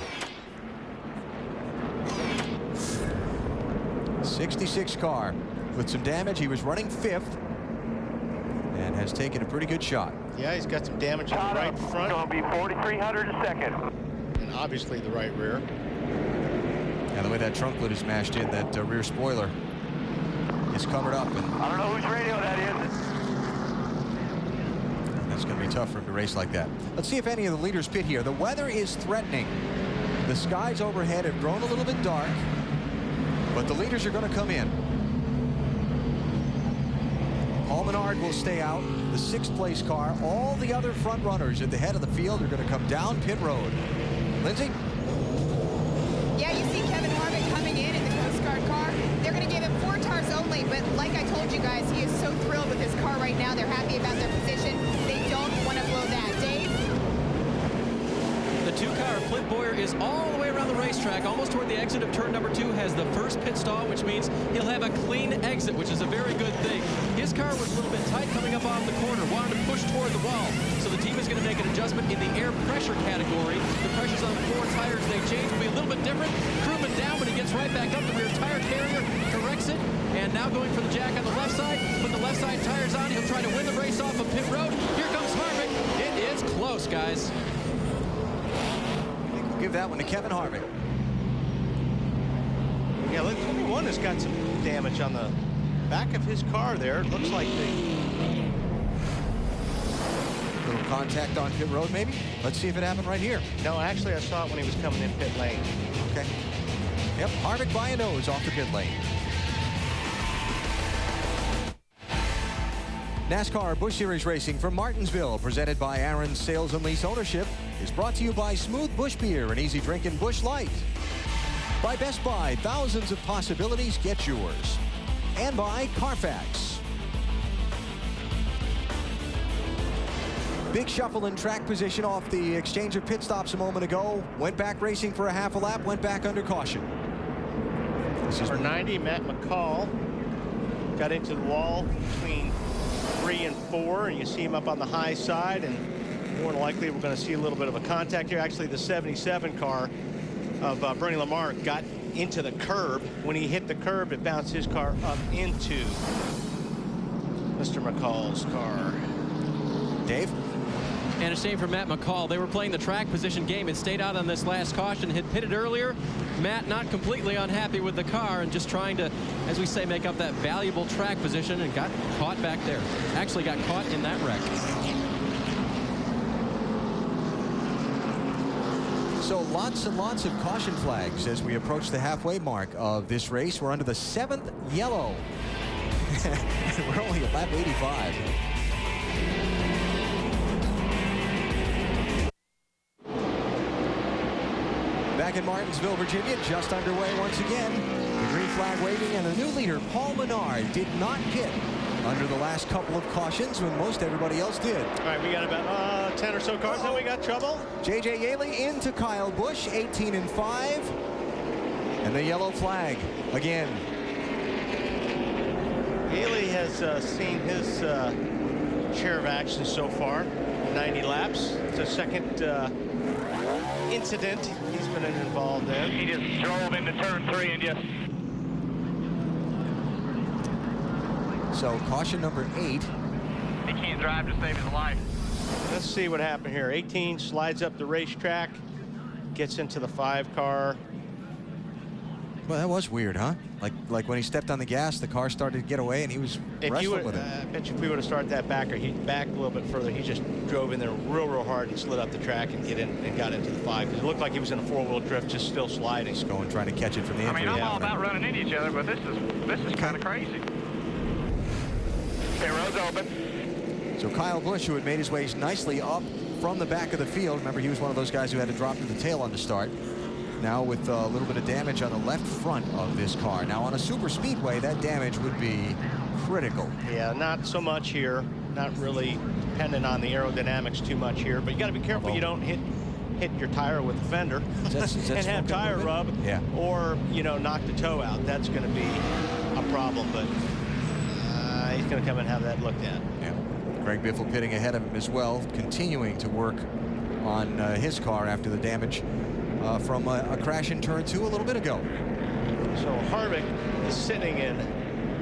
Speaker 1: 66 car with some damage. He was running 5th and has taken a pretty good shot.
Speaker 7: Yeah, he's got some damage in the right front.
Speaker 8: It's going to be 4,300 a second.
Speaker 7: And obviously the right rear.
Speaker 1: And the way that trunk lid is mashed in, that rear spoiler is covered up. And
Speaker 8: I don't know whose radio that is.
Speaker 1: that's going to be tough for him to race like that. Let's see if any of the leaders pit here. The weather is threatening. The skies overhead have grown a little bit dark, but the leaders are going to come in. Paul Menard will stay out, the 6th place car. All the other front runners at the head of the field are going to come down pit road. Lindsay?
Speaker 6: Yeah, you see Kevin Harvick coming in the Coast Guard car. They're going to give him 4 tars only, but like I told you guys, he is so thrilled with his car right now. They're happy about their position. They don't want to blow that. Dave?
Speaker 5: The 2-car of Clint Boyer is all the way around the racetrack, almost toward the exit of turn number 2, has the first pit stall, which means he'll have a clean exit, which is a very good thing. His car was a little bit tight coming up off the corner, wanted to push toward the wall. So the team is going to make an adjustment in the air pressure category. The pressures on the 4 tires they change will be a little bit different. Crewman down, but he gets right back up. The rear tire carrier corrects it. And now going for the jack on the left side. Put the left side tires on. He'll try to win the race off of pit road. Here comes Harvick. It is close, guys.
Speaker 1: Give that one to Kevin Harvick.
Speaker 7: Yeah, 21 has got some damage on the back of his car there. It looks like
Speaker 1: Little contact on pit road, maybe? Let's see if it happened right here.
Speaker 7: No, actually, I saw it when he was coming in pit lane.
Speaker 1: Okay. Yep, Harvick by a nose off the pit lane. NASCAR Busch Series Racing from Martinsville, presented by Aaron's Sales and Lease Ownership, is brought to you by Smooth Busch Beer and easy drinking Busch Light. By Best Buy, thousands of possibilities, get yours. And by Carfax. Big shuffle in track position off the exchange of pit stops a moment ago. Went back racing for a half a lap, went back under caution.
Speaker 7: This is for 90, Matt McCall got into the wall between 3 and 4, and you see him up on the high side, and more than likely we're going to see a little bit of a contact here. Actually, the 77 car of Bernie Lamar got into the curb. When he hit the curb, it bounced his car up into Mr. McCall's car.
Speaker 1: Dave?
Speaker 5: And a shame for Matt McCall. They were playing the track position game and stayed out on this last caution. Had pitted earlier. Matt not completely unhappy with the car and just trying to, as we say, make up that valuable track position, and got caught back there. Actually got caught in that wreck.
Speaker 1: So lots and lots of caution flags as we approach the halfway mark of this race. We're under the 7th yellow. We're only at lap 85. Back in Martinsville, Virginia, just underway once again. The green flag waving, and a new leader, Paul Menard, did not pit under the last couple of cautions when most everybody else did.
Speaker 7: All right, we got about 10 or so cars, then we got trouble.
Speaker 1: J.J. Yaley into Kyle Busch, 18 and 5. And the yellow flag again.
Speaker 7: Yaley has seen his share of action so far, 90 laps. It's a second incident he's been involved in.
Speaker 8: He just drove into turn 3 and just...
Speaker 1: So caution number 8.
Speaker 8: He can't drive to save his life.
Speaker 7: Let's see what happened here. 18 slides up the racetrack, gets into the 5 car.
Speaker 1: Well, that was weird, huh? Like when he stepped on the gas, the car started to get away, and he was wrestling with it.
Speaker 7: I bet you if we would have started that back, or he'd back a little bit further, he just drove in there real hard and slid up the track and got into the 5. Because it looked like he was in a 4-wheel drift, just still sliding.
Speaker 1: Just going, trying to catch it from the
Speaker 8: I
Speaker 1: entry.
Speaker 8: mean, I'm all about running into each other, but this is kind of crazy. Okay, road's open.
Speaker 1: So Kyle Busch, who had made his way nicely up from the back of the field. Remember, he was one of those guys who had to drop to the tail on the start. Now with a little bit of damage on the left front of this car. Now on a super speedway, that damage would be critical.
Speaker 7: Yeah, not so much here. Not really dependent on the aerodynamics too much here. But you got to be careful you don't hit your tire with the fender and have tire rub, or knock the toe out. That's going to be a problem. But he's going to come and have that looked at.
Speaker 1: Yeah. Greg Biffle pitting ahead of him as well, continuing to work on his car after the damage from a crash in turn 2 a little bit ago.
Speaker 7: So Harvick is sitting in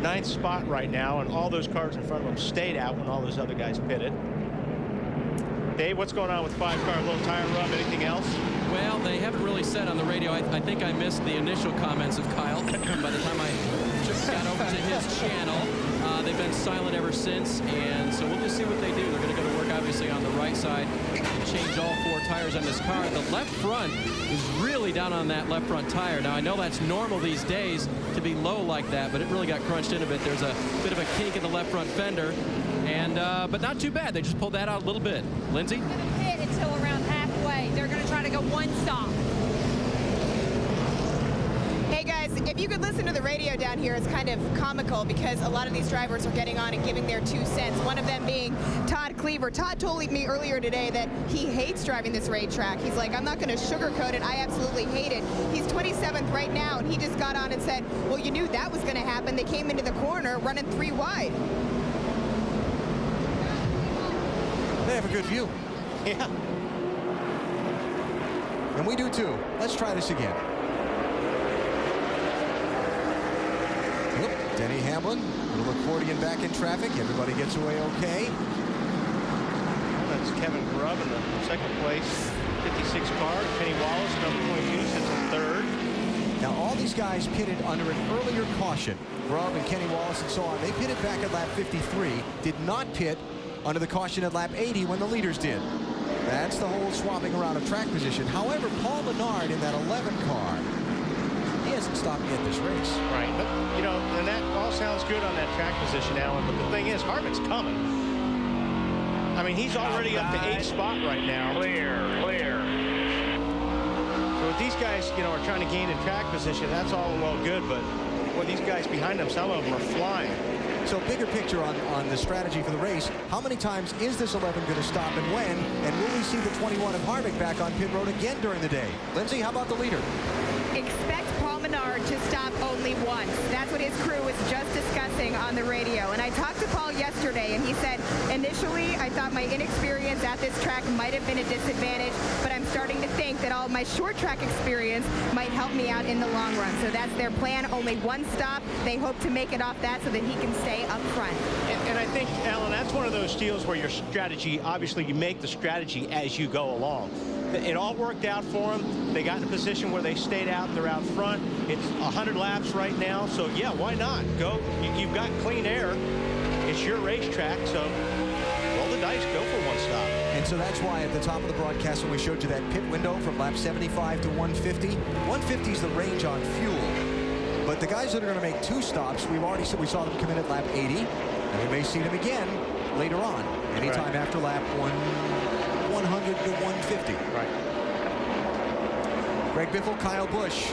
Speaker 7: 9th spot right now, and all those cars in front of him stayed out when all those other guys pitted. Dave, what's going on with 5-car? A little tire rub, anything else?
Speaker 5: Well, they haven't really said on the radio. I think I missed the initial comments of Kyle by the time I just got over to his channel. They've been silent ever since, and so we'll just see what they do. They're going to go to work, obviously, on the right side, change all 4 tires on this car. The left front is really down on that left front tire. Now, I know that's normal these days to be low like that, but it really got crunched in a bit. There's a bit of a kink in the left front fender, and but not too bad. They just pulled that out a little bit. Lindsay?
Speaker 9: They're going to hit until around halfway. They're going to try to go one stop.
Speaker 6: Hey guys, if you could listen to the radio down here, it's kind of comical because a lot of these drivers are getting on and giving their 2 cents. One of them being Todd Cleaver. Todd told me earlier today that he hates driving this racetrack. He's like, I'm not going to sugarcoat it. I absolutely hate it. He's 27th right now, and he just got on and said, well, you knew that was going to happen. They came into the corner running 3 wide.
Speaker 1: They have a good view.
Speaker 7: Yeah.
Speaker 1: And we do too. Let's try this again. Denny Hamlin, little accordion back in traffic. Everybody gets away okay.
Speaker 7: That's Kevin Grubb in the 2nd place, 56 car. Kenny Wallace, number 22, sits in 3rd.
Speaker 1: Now, all these guys pitted under an earlier caution. Grubb and Kenny Wallace and so on. They pitted back at lap 53, did not pit under the caution at lap 80 when the leaders did. That's the whole swapping around of track position. However, Paul Menard in that 11 car, he hasn't stopped yet this race.
Speaker 7: Right, but, and that all sounds good on that track position, Alan, but the thing is, Harvick's coming. I mean, he's already up to 8th spot right now.
Speaker 8: Clear.
Speaker 7: So if these guys, are trying to gain in track position, that's all well good, but boy, these guys behind them, some of them are flying.
Speaker 1: So bigger picture on the strategy for the race. How many times is this 11 going to stop and when? And will we see the 21 of Harvick back on pit road again during the day? Lindsay, how about the leader?
Speaker 6: Expect Paul Menard to stop only once. That's what his crew was just discussing on the radio. And I talked to Paul yesterday. yesterday, and he said, initially, I thought my inexperience at this track might have been a disadvantage, but I'm starting to think that all of my short track experience might help me out in the long run. So that's their plan. Only one stop. They hope to make it off that so that he can stay up front.
Speaker 7: And I think, Alan, that's one of those deals where your strategy, obviously you make the strategy as you go along. It all worked out for them. They got in a position where they stayed out. They're out front. It's 100 laps right now. So, yeah, why not? Go. You've got clean air. It's your racetrack. So roll the dice. Go for one stop.
Speaker 1: And so that's why at the top of the broadcast when we showed you that pit window from lap 75 to 150, 150 is the range on fuel. But the guys that are going to make 2 stops, we've already said we saw them come in at lap 80. And we may see them again later on, anytime after lap 100 to 150.
Speaker 7: Right.
Speaker 1: Greg Biffle, Kyle Busch.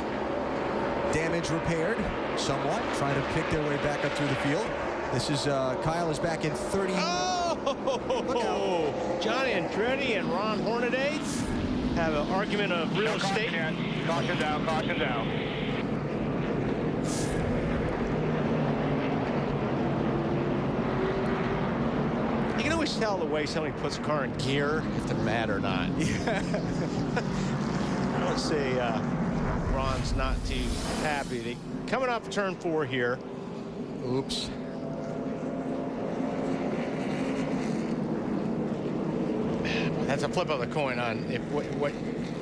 Speaker 1: Damage repaired somewhat, trying to pick their way back up through the field. This is Kyle is back in 30.
Speaker 7: Oh! Johnny Andretti and Ron Hornaday have an argument of real estate.
Speaker 8: Caution down, caution down.
Speaker 7: You can always tell the way somebody puts a car in gear if they're mad or not. Let's say Ron's not too happy. Coming off turn 4 here.
Speaker 1: Oops.
Speaker 7: That's a flip of the coin on if what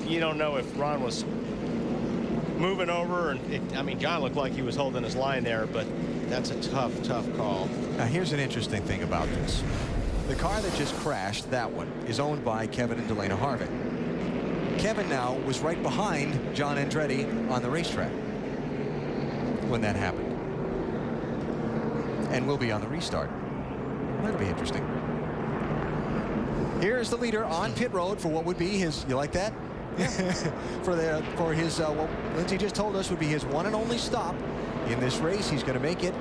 Speaker 7: you don't know if Ron was moving over, and I mean, John looked like he was holding his line there, but that's a tough call.
Speaker 1: Now here's an interesting thing about this. The car that just crashed, that one, is owned by Kevin and Delana Harvick. Kevin now was right behind John Andretti on the racetrack when that happened, and will be on the restart. That'll be interesting. Here's the leader on pit road for what would be his, you like that? Yeah. for his, what Lindsay just told us would be his one and only stop in this race. He's going to make it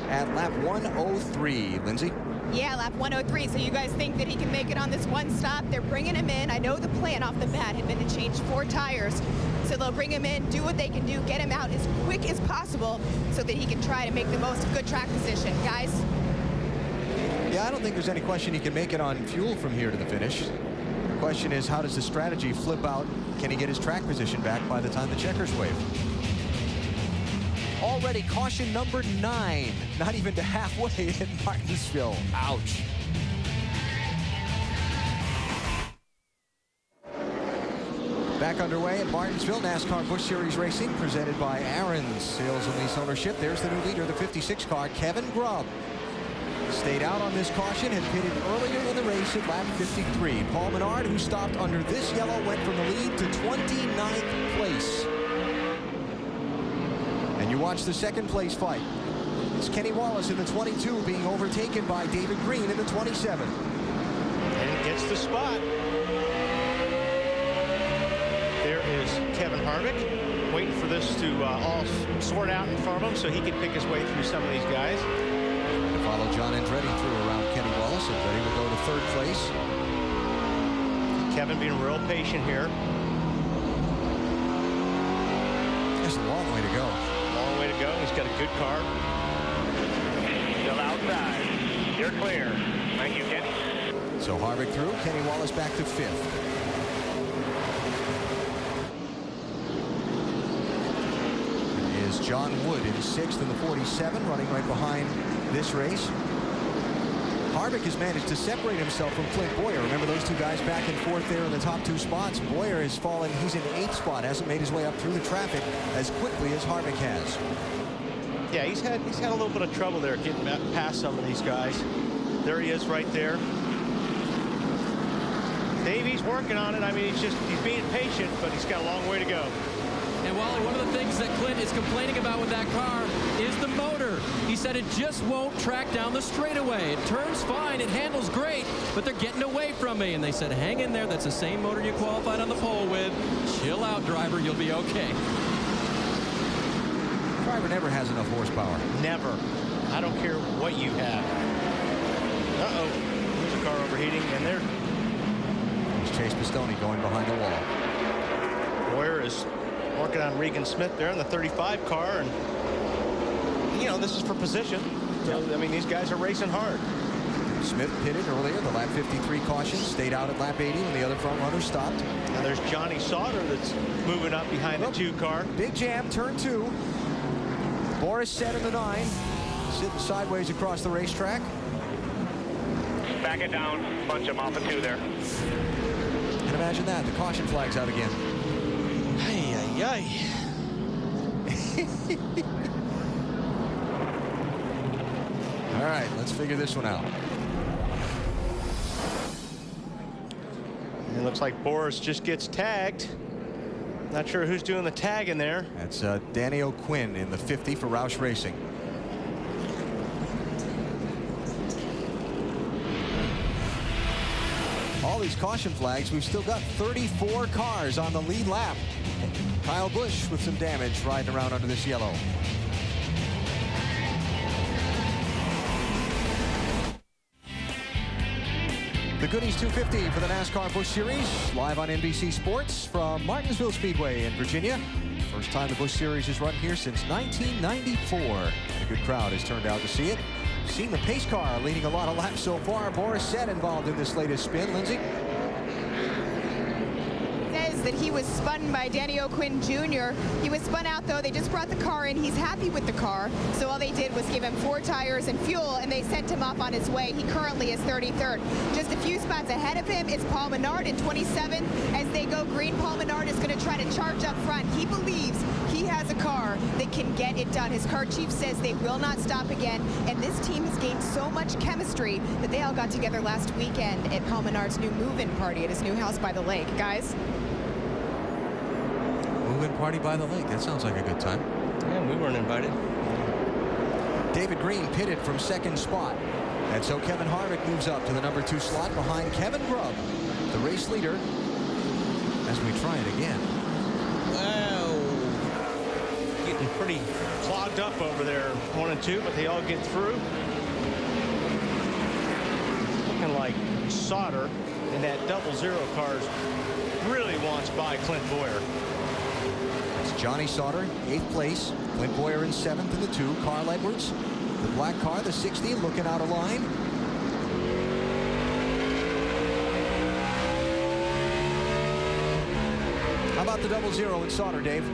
Speaker 1: at lap 103. Lindsay?
Speaker 6: Yeah, lap 103. So you guys think that he can make it on this one stop? They're bringing him in. I know the plan off the bat had been to change 4 tires. So they'll bring him in, do what they can do, get him out as quick as possible so that he can try to make the most of good track position. Guys?
Speaker 1: Yeah, I don't think there's any question he can make it on fuel from here to the finish. The question is, how does the strategy flip out? Can he get his track position back by the time the checkers wave? Already caution number 9. Not even to halfway at Martinsville. Ouch. Back underway at Martinsville, NASCAR Busch Series Racing, presented by Aaron's Sales and Lease Ownership. There's the new leader, the 56 car, Kevin Grubb. Stayed out on this caution, had pitted earlier in the race at lap 53. Paul Menard, who stopped under this yellow, went from the lead to 29th place. And you watch the second place fight. It's Kenny Wallace in the 22 being overtaken by David Green in the 27.
Speaker 7: And gets the spot. There is Kevin Harvick waiting for this to all sort out in front of him so he can pick his way through some of these guys.
Speaker 1: Follow John Andretti through around Kenny Wallace. Andretti will go to 3rd place.
Speaker 7: Kevin being real patient here.
Speaker 1: That's a long way to go.
Speaker 7: Long way to go. He's got a good car.
Speaker 8: Still outside. You're clear. Thank you, Kenny.
Speaker 1: So Harvick through. Kenny Wallace back to 5th. Is John Wood in 6th in the 47, running right behind this race. Harvick has managed to separate himself from Clint Boyer. Remember those two guys back and forth there in the top 2 spots. Boyer has fallen. He's in 8th spot. Hasn't made his way up through the traffic as quickly as Harvick has.
Speaker 7: Yeah, he's had a little bit of trouble there getting past some of these guys. There he is right there. Davey's working on it. I mean, he's being patient, but he's got a long way to go.
Speaker 5: And Wally, one of the things that Clint is complaining about with that car is the motor. He said it just won't track down the straightaway. It turns fine, it handles great, but they're getting away from me. And they said, hang in there, that's the same motor you qualified on the pole with. Chill out, driver, you'll be okay.
Speaker 1: Driver never has enough horsepower.
Speaker 7: Never. I don't care what you have. Uh-oh. There's a car overheating, and there.
Speaker 1: There's Chase Pistone going behind the wall.
Speaker 7: Boyer is working on Regan Smith there in the 35 car, and you know this is for position. So I mean these guys are racing hard.
Speaker 1: Smith pitted earlier. The lap 53 caution stayed out at lap 80 when the other front runner stopped.
Speaker 7: Now there's Johnny Sauter that's moving up behind the 2 car.
Speaker 1: Big jam, turn 2. Boris set in the 9, sitting sideways across the racetrack.
Speaker 8: Back it down, bunch them off of 2 there.
Speaker 1: And imagine that, the caution flag's out again.
Speaker 7: Ay, ay, ay.
Speaker 1: All right, let's figure this one out.
Speaker 7: It looks like Boris just gets tagged. Not sure who's doing the tagging there.
Speaker 1: That's Danny O'Quinn in the 50 for Roush Racing. All these caution flags, we've still got 34 cars on the lead lap. Kyle Busch with some damage riding around under this yellow. The Goodies 250 for the NASCAR Busch Series, live on NBC Sports from Martinsville Speedway in Virginia. First time the Busch Series has run here since 1994. And a good crowd has turned out to see it. Seen the pace car leading a lot of laps so far. Boris Said involved in this latest spin. Lindsay?
Speaker 6: Says that he was spun by Danny O'Quinn Jr. He was spun out, though. They just brought the car in. He's happy with the car. So all they did was give him 4 tires and fuel, and they sent him off on his way. He currently is 33rd. Just a few spots ahead of him is Paul Menard in 27. As they go green, Paul Menard is going to try to charge up front. He believes he has a car that can get it done. His car chief says they will not stop again, and this team has gained so much chemistry that they all got together last weekend at Paul Menard's new move-in party at his new house by the lake. Guys?
Speaker 1: Move-in party by the lake. That sounds like a good time.
Speaker 7: Yeah, we weren't invited.
Speaker 1: David Green pitted from second spot. And so Kevin Harvick moves up to the number 2 slot behind Kevin Grubb, the race leader, as we try it again.
Speaker 7: Wow. Getting pretty clogged up over there, 1 and 2, but they all get through. Looking like Sauter in that 00 cars really wants by Clint Boyer.
Speaker 1: It's Johnny Sauter, 8th place. Clint Boyer in 7th in the 2. Carl Edwards, the black car, the 60, looking out of line. How about the 00 in Sauter, Dave?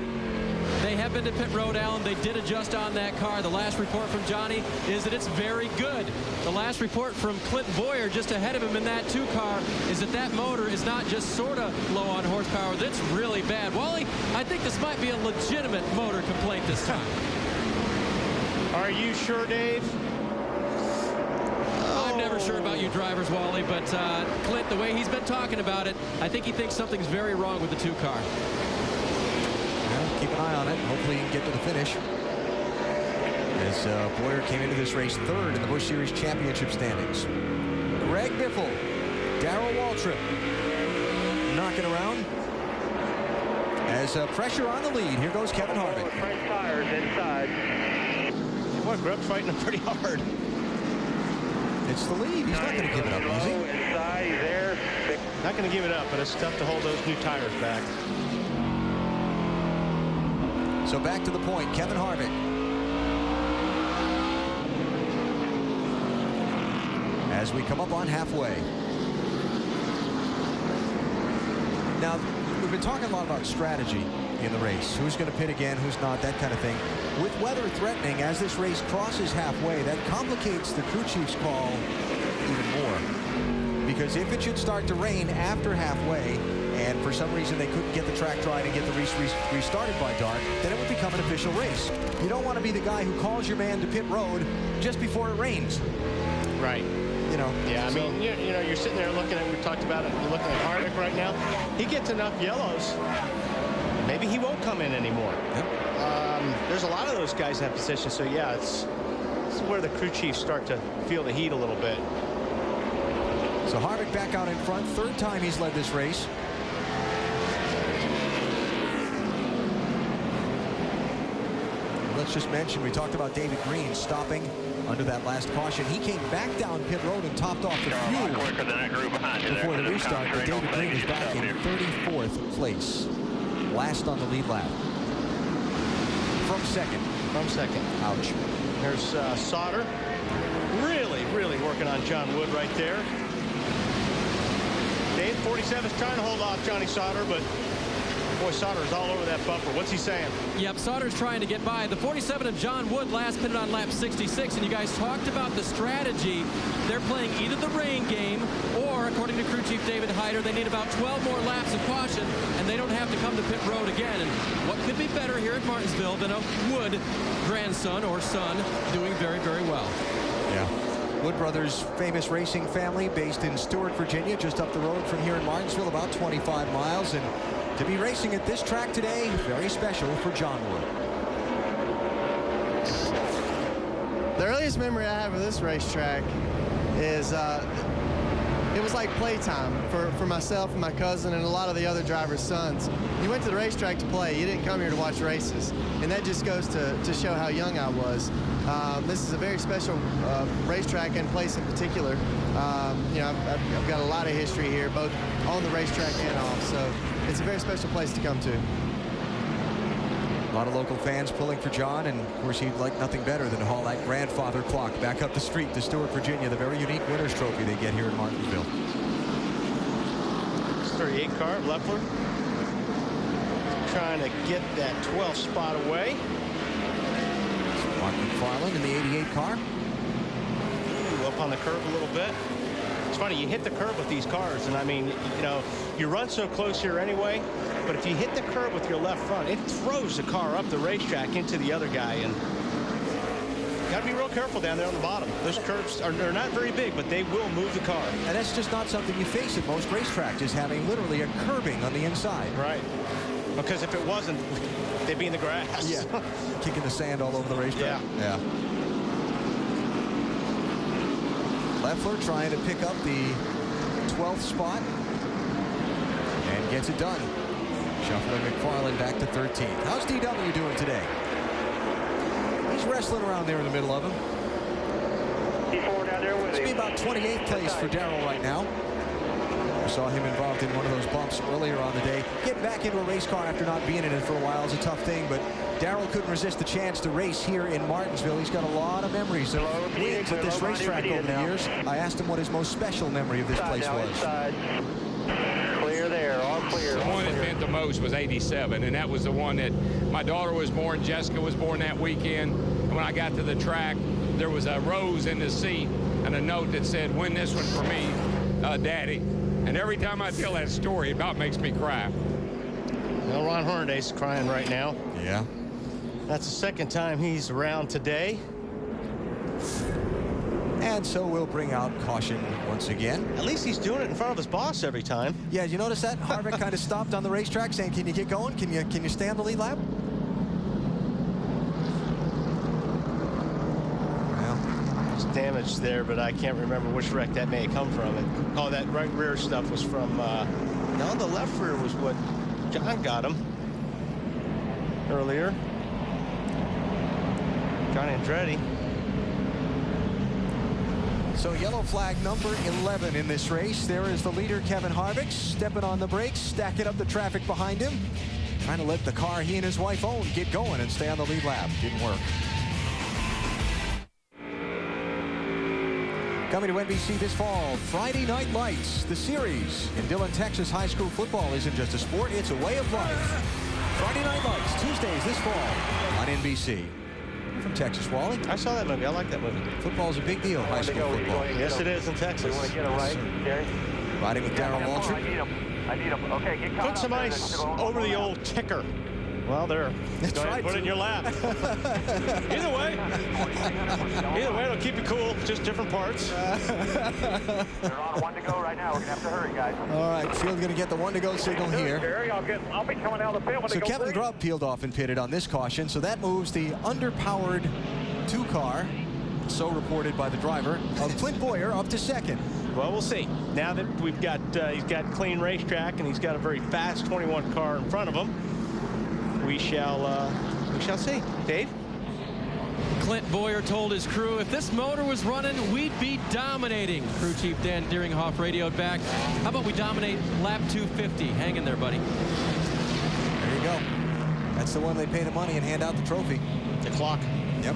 Speaker 5: They have been to pit road, Alan. They did adjust on that car. The last report from Johnny is that it's very good. The last report from Clint Boyer, just ahead of him in that 2 car, is that that motor is not just sort of low on horsepower. That's really bad. Wally, I think this might be a legitimate motor complaint this time.
Speaker 7: Are you sure, Dave?
Speaker 5: I'm never sure about you drivers, Wally, but Clint, the way he's been talking about it, I think he thinks something's very wrong with the 2 car.
Speaker 1: Keep an eye on it. Hopefully he can get to the finish. As Boyer came into this race 3rd in the Busch Series Championship standings. Greg Biffle, Darrell Waltrip knocking around. As pressure on the lead, here goes Kevin Harvick.
Speaker 8: Front tires inside.
Speaker 7: Boy, Grubb's fighting him pretty hard.
Speaker 1: It's the lead. He's not going to give it up, is he?
Speaker 8: Inside, he's there.
Speaker 7: Not going to give it up, but it's tough to hold those new tires back.
Speaker 1: So back to the point, Kevin Harvick. As we come up on halfway. Now, we've been talking a lot about strategy in the race. Who's going to pit again, who's not, that kind of thing. With weather threatening, as this race crosses halfway, that complicates the crew chief's call even more. Because if it should start to rain after halfway, and for some reason they couldn't get the track dry and get the race restarted by dark, then it would become an official race. You don't want to be the guy who calls your man to pit road just before it rains.
Speaker 7: Right.
Speaker 1: You know.
Speaker 7: Yeah, I mean, you know, you're sitting there looking at, we talked about it, you're looking at Harvick right now. He gets enough yellows. Maybe he won't come in anymore.
Speaker 1: Yep.
Speaker 7: There's a lot of those guys in that position, so yeah, this is where the crew chiefs start to feel the heat a little bit.
Speaker 1: So Harvick back out in front, 3rd time he's led this race. Let's just mention, we talked about David Green stopping under that last caution. He came back down pit road and topped off the fuel before the restart, but David Green is back in 34th place. Last on the lead lap. From second.
Speaker 7: From second.
Speaker 1: Ouch.
Speaker 7: There's Sauter. Really working on John Wood right there. Dave, 47's trying to hold off Johnny Sauter, but boy, Sauter is all over that bumper. What's he saying?
Speaker 5: Yep, Sauter's trying to get by. The 47 of John Wood last pitted on lap 66, and you guys talked about the strategy. They're playing either the rain game, or, according to crew chief David Hyder, they need about 12 more laps of caution, and they don't have to come to pit road again. And what could be better here at Martinsville than a Wood grandson or son doing very, very well?
Speaker 1: Yeah. Wood Brothers' famous racing family based in Stewart, Virginia, just up the road from here in Martinsville, about 25 miles. And to be racing at this track today, very special for John Wood.
Speaker 10: The earliest memory I have of this racetrack is it was like playtime for myself and my cousin and a lot of the other drivers' sons. You went to the racetrack to play. You didn't come here to watch races. And that just goes to show how young I was. This is a very special racetrack and place in particular. You know, I've got a lot of history here, both on the racetrack and off. So it's a very special place to come to.
Speaker 1: A lot of local fans pulling for John, and of course he'd like nothing better than to haul that grandfather clock back up the street to Stewart, Virginia, the very unique winner's trophy they get here in Martinsville.
Speaker 7: 38 car, Leffler, trying to get that 12th spot away.
Speaker 1: Mark McFarland in the 88 car.
Speaker 7: Ooh, up on the curve a little bit. It's funny, you hit the curb with these cars, and I mean, you know, you run so close here anyway, but if you hit the curb with your left front, it throws the car up the racetrack into the other guy, and you got to be real careful down there on the bottom. Those curbs they're not very big, but they will move the car.
Speaker 1: And that's just not something you face at most racetracks, is having literally a curbing on the inside.
Speaker 7: Right. Because if it wasn't, they'd be in the grass.
Speaker 1: Yeah. Kicking the sand all over the racetrack.
Speaker 7: Yeah.
Speaker 1: Leffler trying to pick up the 12th spot and gets it done. Shuffling McFarland back to 13th. How's DW doing today? He's wrestling around there in the middle of him. It's be about 28th place for Darrell right now. We saw him involved in one of those bumps earlier on the day. Getting back into a race car after not being in it for a while is a tough thing, but Darrell couldn't resist the chance to race here in Martinsville. He's got a lot of memories of wins at this racetrack over the years. I asked him what his most special memory of this place was.
Speaker 8: Clear there, all clear.
Speaker 11: The one that meant the most was 87, and that was the one that my daughter was born, Jessica was born that weekend. And when I got to the track, there was a rose in the seat and a note that said, "Win this one for me, Daddy." And every time I tell that story, it about makes me cry.
Speaker 7: Well, Ron Hornaday's crying right now.
Speaker 1: Yeah.
Speaker 7: That's the second time he's around today.
Speaker 1: And so we'll bring out caution once again.
Speaker 7: At least he's doing it in front of his boss every time.
Speaker 1: Yeah, you notice that? Harvick kind of stopped on the racetrack saying, can you get going? Can you stay on the lead lap?
Speaker 7: There's damage there, but I can't remember which wreck that may have come from. Oh, that right rear stuff was from, no, the left rear was what John got him earlier. John Andretti.
Speaker 1: So yellow flag number 11 in this race. There is the leader, Kevin Harvick, stepping on the brakes, stacking up the traffic behind him, trying to let the car he and his wife own get going and stay on the lead lap. Didn't work. Coming to NBC this fall, Friday Night Lights, the series. In Dillon, Texas, high school football isn't just a sport, it's a way of life. Friday Night Lights, Tuesdays this fall on NBC. From Texas, Wally.
Speaker 7: I saw that movie. I like that movie.
Speaker 1: Football's a big deal, high school football.
Speaker 7: Yes, it is in Texas.
Speaker 8: We want to get it right, Gary.
Speaker 1: Riding with Darrell Waltrip.
Speaker 8: I need him. Okay, get caught.
Speaker 7: Put some ice over the old ticker. Well, there.
Speaker 1: That's right.
Speaker 7: Put it in your lap. Either way, it'll keep you cool. Just different parts.
Speaker 8: They're on one to go right now. We're gonna have to hurry, guys.
Speaker 1: All right, field's going to get the one to go signal here.
Speaker 8: Gary, I'll be coming out of the pit when
Speaker 1: So Kevin Grubb peeled off and pitted on this caution, so that moves the underpowered 2 car, so reported by the driver, of Clint Boyer up to second.
Speaker 7: Well, we'll see. Now that we've got he's got clean racetrack and he's got a very fast 21 car in front of him, we shall see. Dave?
Speaker 5: Clint Boyer told his crew, if this motor was running, we'd be dominating. Crew chief Dan Deeringhoff radioed back. How about we dominate lap 250? Hang in there, buddy.
Speaker 1: There you go. That's the one they pay the money and hand out the trophy.
Speaker 7: The clock.
Speaker 1: Yep.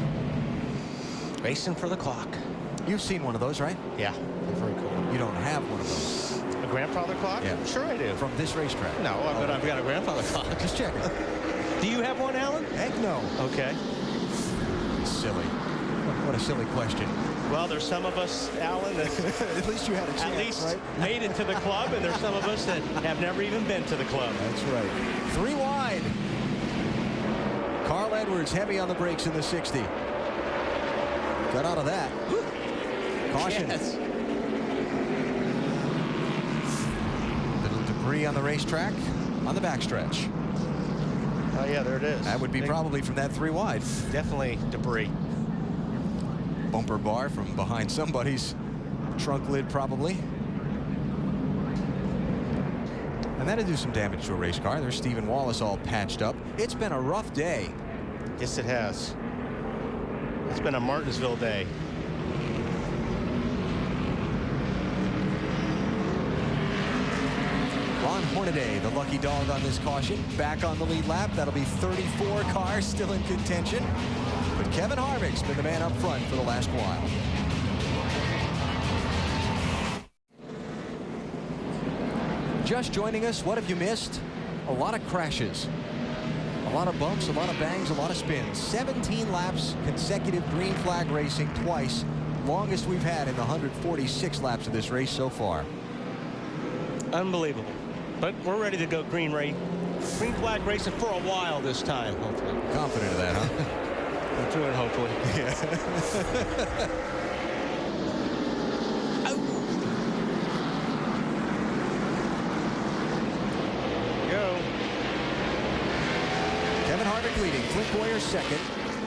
Speaker 7: Racing for the clock.
Speaker 1: You've seen one of those, right?
Speaker 7: Yeah, very cool.
Speaker 1: You don't have one of those.
Speaker 7: A grandfather clock?
Speaker 1: Yeah.
Speaker 7: Sure I do.
Speaker 1: From this racetrack?
Speaker 7: No, but I've got a grandfather clock.
Speaker 1: Just checking.
Speaker 7: Do you have one, Alan?
Speaker 1: Heck no.
Speaker 7: Okay.
Speaker 1: Silly. What a silly question.
Speaker 7: Well, there's some of us, Alan, that
Speaker 1: at least you had a chance,
Speaker 7: at least
Speaker 1: right?
Speaker 7: made it to the club, and there's some of us that have never even been to the club.
Speaker 1: That's right. 3 wide. Carl Edwards heavy on the brakes in the 60. Got out of that. Caution.
Speaker 7: Yes.
Speaker 1: Little debris on the racetrack on the backstretch.
Speaker 7: Oh, yeah, there it is.
Speaker 1: That would be probably from that 3 wide.
Speaker 7: Definitely debris.
Speaker 1: Bumper bar from behind somebody's trunk lid, probably. And that'd do some damage to a race car. There's Stephen Wallace all patched up. It's been a rough day.
Speaker 7: Yes, it has. It's been a Martinsville day.
Speaker 1: Ron Hornaday, the lucky dog on this caution, back on the lead lap. That'll be 34 cars still in contention. But Kevin Harvick's been the man up front for the last while. Just joining us, what have you missed? A lot of crashes. A lot of bumps, a lot of bangs, a lot of spins. 17 laps, consecutive green flag racing twice. Longest we've had in the 146 laps of this race so far.
Speaker 7: Unbelievable. But we're ready to go green flag racing for a while this time, hopefully.
Speaker 1: Confident of that, huh?
Speaker 7: That's it, hopefully.
Speaker 1: Yeah.
Speaker 7: Go.
Speaker 1: Kevin Harvick leading, Clint Boyer second,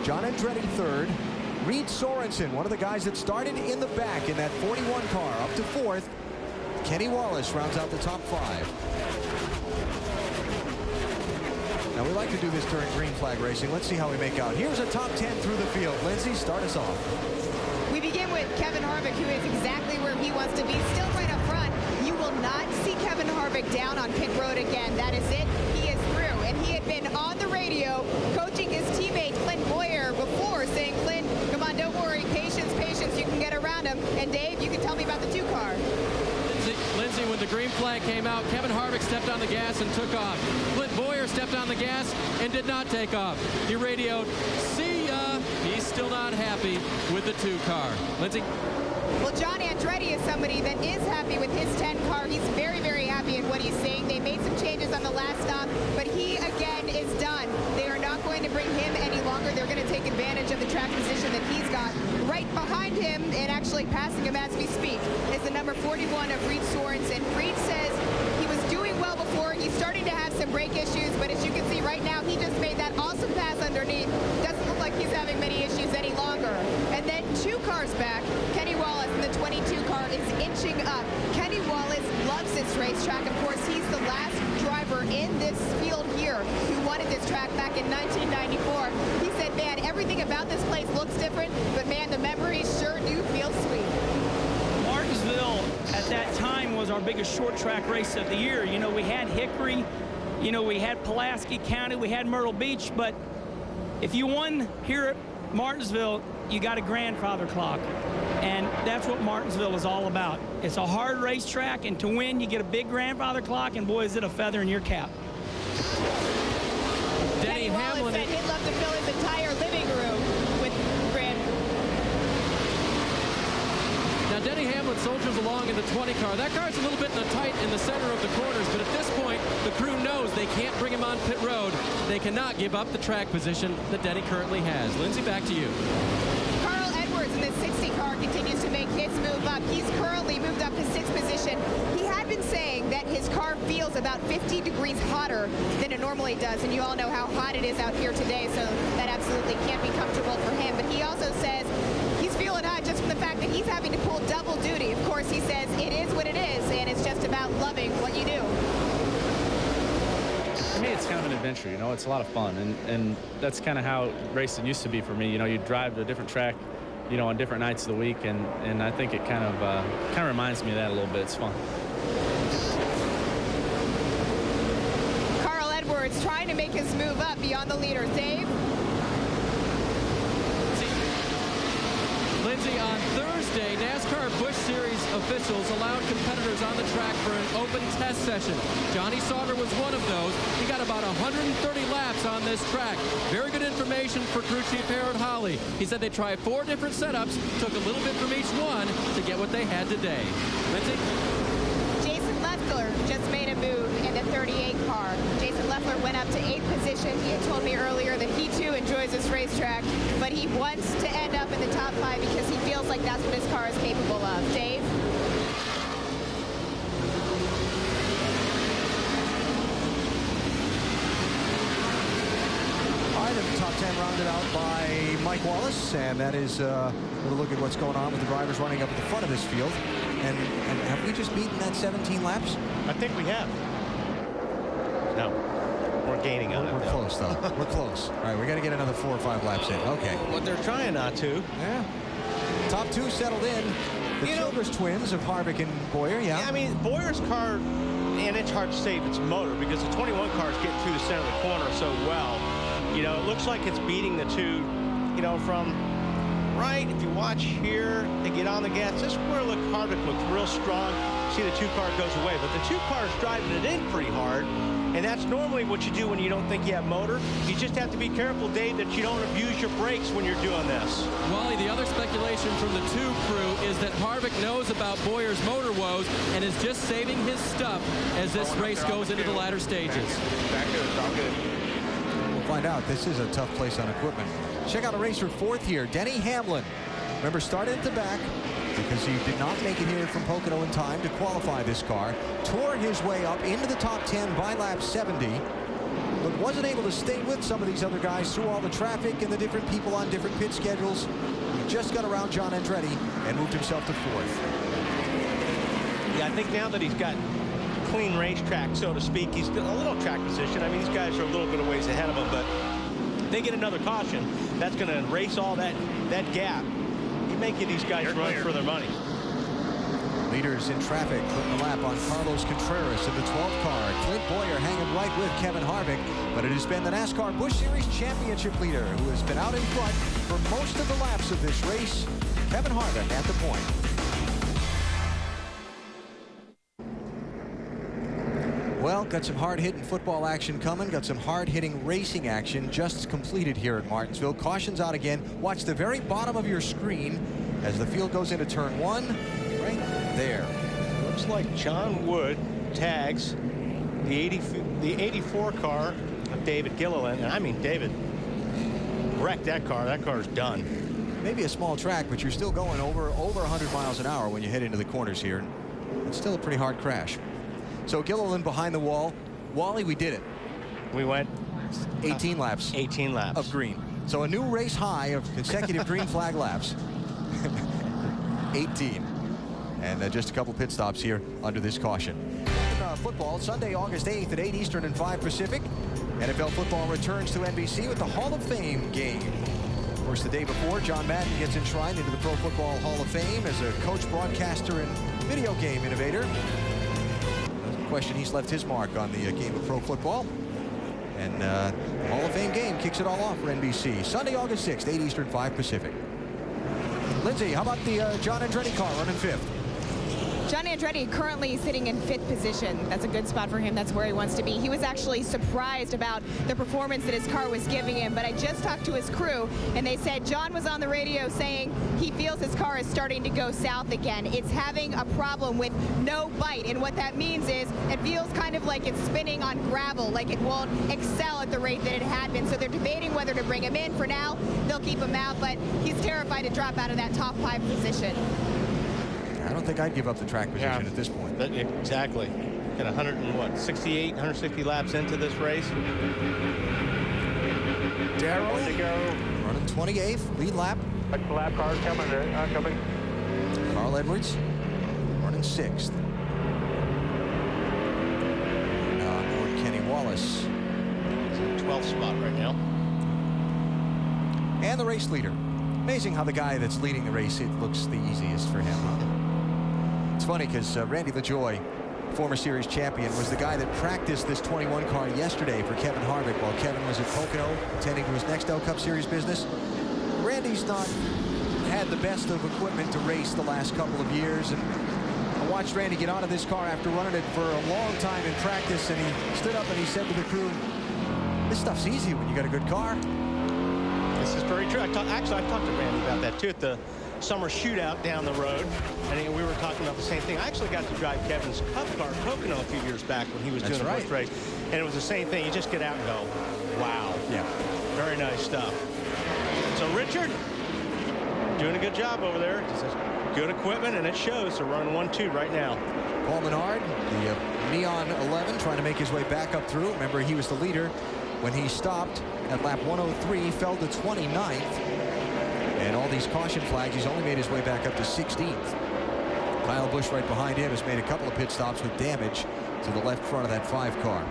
Speaker 1: John Andretti third, Reed Sorensen, one of the guys that started in the back in that 41 car, up to fourth. Kenny Wallace rounds out the top 5. Now, we like to do this during green flag racing. Let's see how we make out. Here's a top 10 through the field. Lindsay, start us off.
Speaker 6: We begin with Kevin Harvick, who is exactly where he wants to be, still right up front. You will not see Kevin Harvick down on pit road again. That is it. He is through. And he had been on the radio coaching his teammate Clint Boyer before, saying, Clint, come on, don't worry. Patience, patience. You can get around him. And Dave, you can tell me about the 2 car.
Speaker 5: Lindsay, when the green flag came out, Kevin Harvick stepped on the gas and took off. Clint Boyer stepped on the gas and did not take off. He radioed, see ya. He's still not happy with the 2 car. Lindsay?
Speaker 6: Well, John Andretti is somebody that is happy with his 10 car. He's very, very happy in what he's seeing. They made some changes on the last stop, but he, again, is done. They are not going to bring him any longer. They're going to take advantage of the track position that he's got. Right behind him, and actually passing him as we speak, is the number 41 of Reed Sorensen. Reed says he was doing well before. He's starting to have some brake issues, but as you can see right now, he just made that awesome pass underneath. Doesn't look like he's having many issues any longer. And then 2 cars back, Kenny Wallace in the 22 car is inching up. Kenny Wallace loves this racetrack. Of course, he's the last driver in this field here who wanted this track back in 1994. He said, man, everything about this place looks different, but man, the memories sure do feel sweet.
Speaker 3: Martinsville at that time was our biggest short track race of the year. You know, we had Hickory, you know, we had Pulaski County, we had Myrtle Beach, but if you won here at Martinsville, you got a grandfather clock. And that's what Martinsville is all about. It's a hard racetrack, and to win, you get a big grandfather clock, and boy, is it a feather in your cap.
Speaker 6: Kenny Wallace said he'd love to fill his entire living room with
Speaker 5: Now, Denny Hamlin soldiers along in the 20 car. That car's a little bit tight in the center of the corners, but at this point, the crew knows they can't bring him on pit road. They cannot give up the track position that Denny currently has. Lindsay, back to you.
Speaker 6: Carl Edwards in the 60 car continues to make his move up. He's currently moved up to 6th position. He had been saying that his car feels about 50 degrees hotter than it normally does, and you all know how hot it is out here today, so that absolutely can't be comfortable for him. But he also says he's feeling hot just from the fact that he's having to pull double duty. Of course, he says it is what it is, and it's just about loving what you do.
Speaker 12: For me, it's kind of an adventure, you know, it's a lot of fun, and that's kind of how racing used to be for me. You know, you drive to a different track, you know, on different nights of the week, and I think it kind of reminds me of that a little bit. It's fun.
Speaker 6: Carl Edwards trying to make his move up beyond the leaders. Dave?
Speaker 5: Lindsay, on Thursday, NASCAR Busch Series officials allowed competitors on the track for an open test session. Johnny Sauter was one of those. He got about 130 laps on this track. Very good information for crew chief Harold Holly. He said they tried 4 different setups, took a little bit from each one to get what they had today. Lindsay?
Speaker 6: Jason Leffler just made a move in the 38 car. Jason Leffler went up to 8th position. He had told me earlier that he too enjoys this racetrack, but he wants to end up in the top 5 because he feels like that's what his car is capable of. Dave?
Speaker 1: All right, the top 10 rounded out by Mike Wallace, and that is a little look at what's going on with the drivers running up at the front of this field. And have we just beaten that 17 laps?
Speaker 7: I think we have. No. We're gaining on it.
Speaker 1: We're close, though. We're close. All right, we got to get another 4 or 5 laps in. Okay.
Speaker 7: But they're trying not to.
Speaker 1: Yeah. Top 2 settled in. The Childress twins of Harvick and Boyer, yeah.
Speaker 7: I mean, Boyer's car, and it's hard to say if it's motor because the 21 car is getting through the center of the corner so well. You know, it looks like it's beating the 2, you know, from right. If you watch here, they get on the gas. This is where Harvick looks real strong. See the 2 car goes away, but the 2 car's driving it in pretty hard. And that's normally what you do when you don't think you have motor. You just have to be careful, Dave, that you don't abuse your brakes when you're doing this.
Speaker 5: Wally, the other speculation from the 2 crew is that Harvick knows about Boyer's motor woes and is just saving his stuff as this race goes into the latter stages.
Speaker 8: Back there, it's all good.
Speaker 1: We'll find out. This is a tough place on equipment. Check out a racer 4th here, Denny Hamlin. Remember, started at the back because he did not make it here from Pocono in time to qualify this car. Tore his way up into the top 10 by lap 70, but wasn't able to stay with some of these other guys through all the traffic and the different people on different pit schedules. He just got around John Andretti and moved himself to 4th.
Speaker 7: Yeah, I think now that he's got clean racetrack, so to speak, he's still a little track position. I mean, these guys are a little bit of ways ahead of him, but they get another caution. That's going to erase all that gap. You may give these guys run for their money.
Speaker 1: Leaders in traffic putting the lap on Carlos Contreras in the 12th car. Clint Boyer hanging right with Kevin Harvick, but it has been the NASCAR Busch Series championship leader who has been out in front for most of the laps of this race. Kevin Harvick at the point. Well, got some hard-hitting football action coming. Got some hard-hitting racing action just completed here at Martinsville. Caution's out again. Watch the very bottom of your screen as the field goes into turn 1. Right there.
Speaker 7: Looks like John Wood tags the 84 car of David Gilliland. And I mean, David wrecked that car. That car's done.
Speaker 1: Maybe a small track, but you're still going over 100 miles an hour when you head into the corners here. It's still a pretty hard crash. So Gilliland behind the wall. Wally, we did it.
Speaker 7: We went
Speaker 1: 18 laps.
Speaker 7: 18 laps.
Speaker 1: Of green. So a new race high of consecutive green flag laps. 18. And just a couple pit stops here under this caution. Football, Sunday, August 8th at 8 Eastern and 5 Pacific. NFL football returns to NBC with the Hall of Fame game. Of course, the day before, John Madden gets enshrined into the Pro Football Hall of Fame as a coach, broadcaster, and video game innovator. Question, he's left his mark on the game of pro football. And the Hall of Fame game kicks it all off for NBC. Sunday, August 6th, 8 Eastern, 5 Pacific. Lindsay, how about the John Andretti car running 5th?
Speaker 6: John Andretti currently sitting in 5th position. That's a good spot for him. That's where he wants to be. He was actually surprised about the performance that his car was giving him, but I just talked to his crew, and they said John was on the radio saying he feels his car is starting to go south again. It's having a problem with no bite, and what that means is it feels kind of like it's spinning on gravel, like it won't excel at the rate that it had been. So they're debating whether to bring him in. For now, they'll keep him out, but he's terrified to drop out of that top 5 position.
Speaker 1: I don't think I'd give up the track position at this point.
Speaker 7: Exactly. Got 160 laps into this race.
Speaker 1: Darrell running 28th, lead lap.
Speaker 8: Lap cars coming. Coming.
Speaker 1: Carl Edwards running 6th. Kenny Wallace.
Speaker 7: He's in the 12th spot right now.
Speaker 1: And the race leader. Amazing how the guy that's leading the race, it looks the easiest for him. It's funny because Randy LaJoy, former series champion, was the guy that practiced this 21 car yesterday for Kevin Harvick while Kevin was at Pocono attending to his next Cup Series business. Randy's not hasn't had the best of equipment to race the last couple of years. And I watched Randy get onto this car after running it for a long time in practice, and he stood up and he said to the crew, this stuff's easy when you got a good car.
Speaker 7: This is very true. Actually, I talked to Randy about that too at the summer shootout down the road, and we were talking about the same thing. I actually got to drive Kevin's Cup car at Pocono a few years back when he was doing a Busch race, and it was the same thing. You just get out and go, wow. Yeah. Very nice stuff. So Richard, doing a good job over there. Good equipment, and it shows. They're running 1-2 right now.
Speaker 1: Paul Menard, the Neon 11, trying to make his way back up through. Remember, he was the leader when he stopped at lap 103, fell to 29th. And all these caution flags, he's only made his way back up to 16th. Kyle Busch right behind him has made a couple of pit stops with damage to the left front of that 5 car.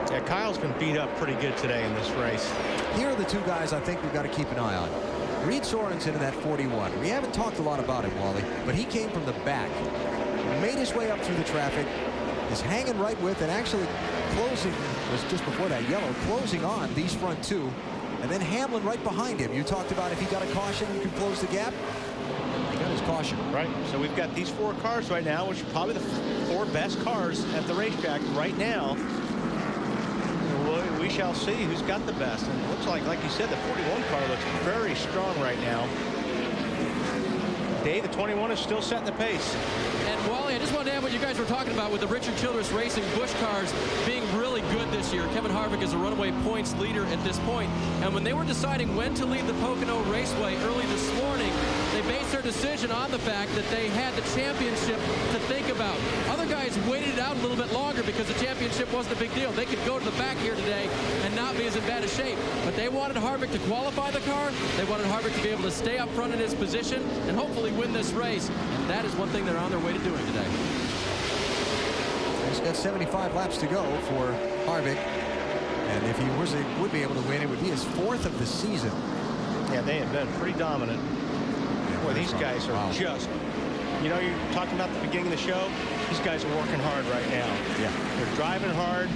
Speaker 7: Yeah, Kyle's been beat up pretty good today in this race.
Speaker 1: Here are the two guys I think we've got to keep an eye on. Reed Sorensen in that 41. We haven't talked a lot about him, Wally, but he came from the back, made his way up through the traffic, is hanging right with, and actually closing, was just before that yellow, closing on these front two, and then Hamlin right behind him. You talked about if he got a caution, you could close the gap. He got his caution.
Speaker 7: Right, so we've got these 4 cars right now, which are probably the 4 best cars at the racetrack right now. We shall see who's got the best. And it looks like you said, the 41 car looks very strong right now. Dave, the 21 is still setting the pace.
Speaker 5: And Wally, I just wanted to add what you guys were talking about with the Richard Childress Racing Busch cars being really good this year. Kevin Harvick is a runaway points leader at this point. And when they were deciding when to leave the Pocono Raceway early this morning, they based their decision on the fact that they had the championship to think about. Other guys waited it out a little bit longer because the championship wasn't a big deal. They could go to the back here today and not be as in bad a shape. But they wanted Harvick to qualify the car. They wanted Harvick to be able to stay up front in his position and hopefully win this race. And that is one thing they're on their way to doing today.
Speaker 1: He's got 75 laps to go for Harvick. And if he would be able to win, it would be his 4th of the season.
Speaker 7: Yeah, they have been pretty dominant. Boy, these guys are just, you know, you're talking about the beginning of the show. These guys are working hard right now.
Speaker 1: Yeah.
Speaker 7: They're driving hard.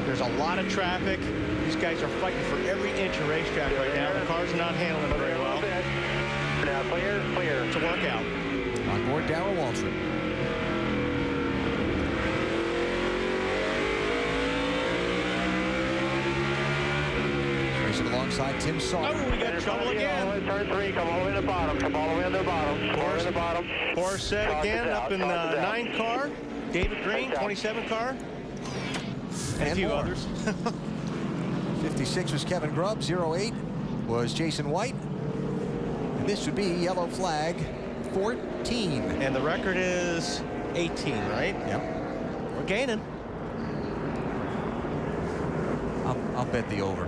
Speaker 7: There's a lot of traffic. These guys are fighting for every inch of racetrack right now. The cars are not handling it very well.
Speaker 8: Now clear.
Speaker 7: It's a workout.
Speaker 1: On board Darrell Waltrip. Racing alongside Tim Sauter.
Speaker 7: Oh, we got trouble again.
Speaker 8: Turn 3, come all the way to the bottom. Come all the way to the bottom. Come all the way to the bottom.
Speaker 7: Horse set again up in the 9 car. David Green, 27 car. And a few others.
Speaker 1: 56 was Kevin Grubb. 08 was Jason White. And this would be yellow flag 14.
Speaker 7: And the record is 18, right?
Speaker 1: Yep.
Speaker 7: We're gaining.
Speaker 1: I'll bet the over.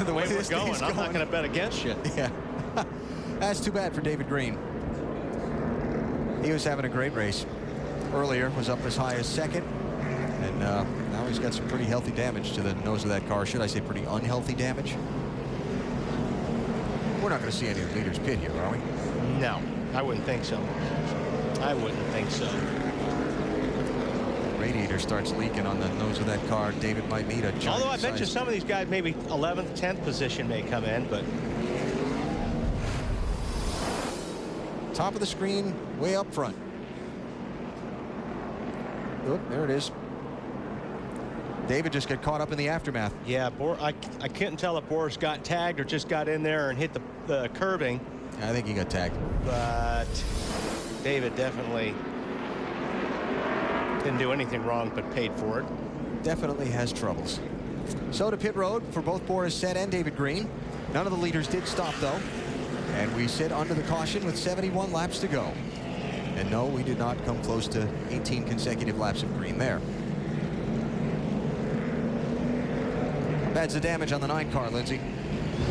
Speaker 7: The way we're going, I'm not going to bet against you.
Speaker 1: Yeah. That's too bad for David Green. He was having a great race. Earlier was up as high as 2nd. And now he's got some pretty healthy damage to the nose of that car. Should I say pretty unhealthy damage? We're not going to see any of the leaders pit here, are we?
Speaker 7: No, I wouldn't think so. I wouldn't think so.
Speaker 1: Radiator starts leaking on the nose of that car. David might need a giant.
Speaker 7: Although I bet you some of these guys, maybe 11th, 10th position may come in, but.
Speaker 1: Top of the screen, way up front. Oop, there it is. David just got caught up in the aftermath.
Speaker 7: Yeah, I couldn't tell if Boris got tagged or just got in there and hit the curbing.
Speaker 1: I think he got tagged.
Speaker 7: But David definitely didn't do anything wrong but paid for it.
Speaker 1: Definitely has troubles. So to pit road for both Boris Said and David Green. None of the leaders did stop, though. And we sit under the caution with 71 laps to go. And no, we did not come close to 18 consecutive laps of green there. That's the damage on the 9 car, Lindsay.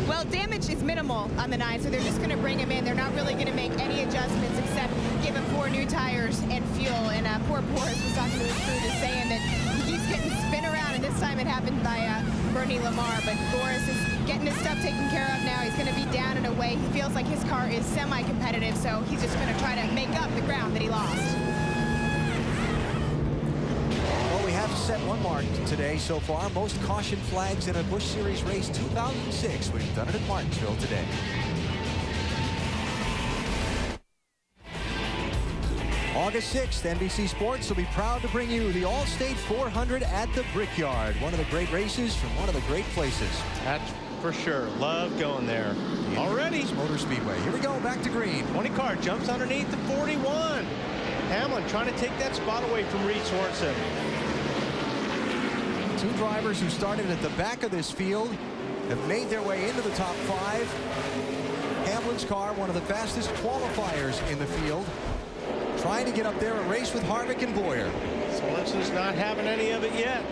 Speaker 6: Well, damage is minimal on the 9, so they're just going to bring him in. They're not really going to make any adjustments except give him 4 new tires and fuel. And poor Boris was talking to his crew, just saying that he keeps getting spin around, and this time it happened by Bernie Lamar. But Boris is getting his stuff taken care of now. He's going to be down and away. He feels like his car is semi-competitive, so he's just going to try to make up the ground that he lost.
Speaker 1: We have set one mark today so far. Most caution flags in a Busch Series race 2006. We've done it at Martinsville today. August 6th, NBC Sports will be proud to bring you the All-State 400 at the Brickyard. One of the great races from one of the great places.
Speaker 7: That's for sure. Love going there. Already.
Speaker 1: Motor Speedway. Here we go, back to green.
Speaker 7: 20 car jumps underneath the 41. Hamlin trying to take that spot away from Reed Sorensen.
Speaker 1: Two drivers who started at the back of this field have made their way into the top 5. Hamlin's car, one of the fastest qualifiers in the field, trying to get up there, a race with Harvick and Boyer.
Speaker 7: Sorensen's not having any of it yet.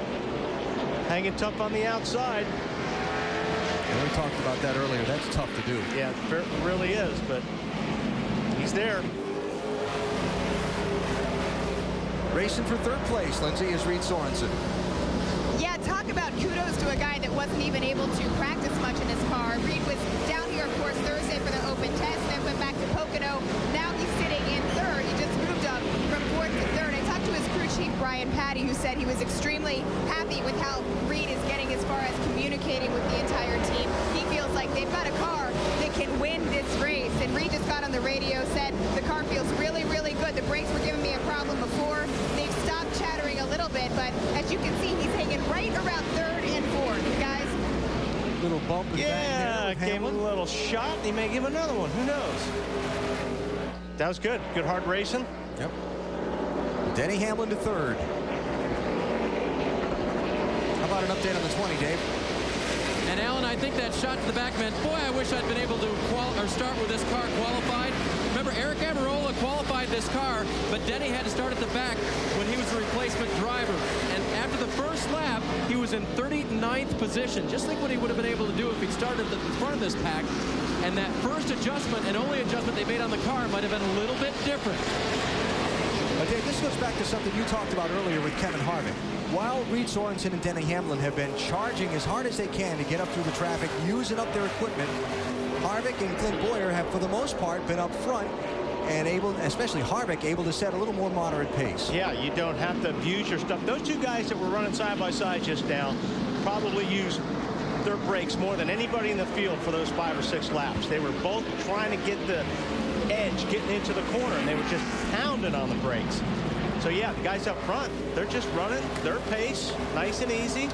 Speaker 7: Hanging tough on the outside.
Speaker 1: And we talked about that earlier. That's tough to do.
Speaker 7: Yeah, it really is, but he's there.
Speaker 1: Racing for third place, Lindsay, is Reed Sorensen.
Speaker 6: Yeah, talk about kudos to a guy that wasn't even able to practice much in his car. Reed was down here, of course, Thursday for the open test, then went back to Pocono. Now he's sitting in third. He just moved up from fourth to third. I talked to his crew chief, Brian Patty, who said he was extremely happy with how Reed is getting as far as communicating with the entire team. He feels like they've got a car that can win this race. And Reed just got on the radio, said the car feels really, really good. The brakes were giving me a problem before. They've stopped chattering a little bit, but as you can see, he's hanging right around third and fourth, guys.
Speaker 1: Little bump.
Speaker 7: Yeah, gave him a little shot. He may give another one. Who knows? That was good. Good hard racing.
Speaker 1: Yep. Denny Hamlin to third. How about an update on the 20, Dave?
Speaker 5: And Alan, I think that shot to the back meant, boy, I wish I'd been able to start with this car qualified. Remember, Eric Amarola qualified this car, but Denny had to start at the back when he was the replacement driver. And after the first lap, he was in 39th position. Just think what he would have been able to do if he'd started at the front of this pack. And that first adjustment and only adjustment they made on the car might have been a little bit different.
Speaker 1: But Dave, this goes back to something you talked about earlier with Kevin Harvick. While Reed Sorensen and Denny Hamlin have been charging as hard as they can to get up through the traffic, using up their equipment, Harvick and Clint Boyer have, for the most part, been up front and able, especially Harvick, able to set a little more moderate pace.
Speaker 7: Yeah, you don't have to abuse your stuff. Those two guys that were running side by side just now probably used their brakes more than anybody in the field for those 5 or 6 laps. They were both trying to get the edge, getting into the corner, and they were just pounding on the brakes. So yeah, the guys up front, they're just running their pace, nice and easy.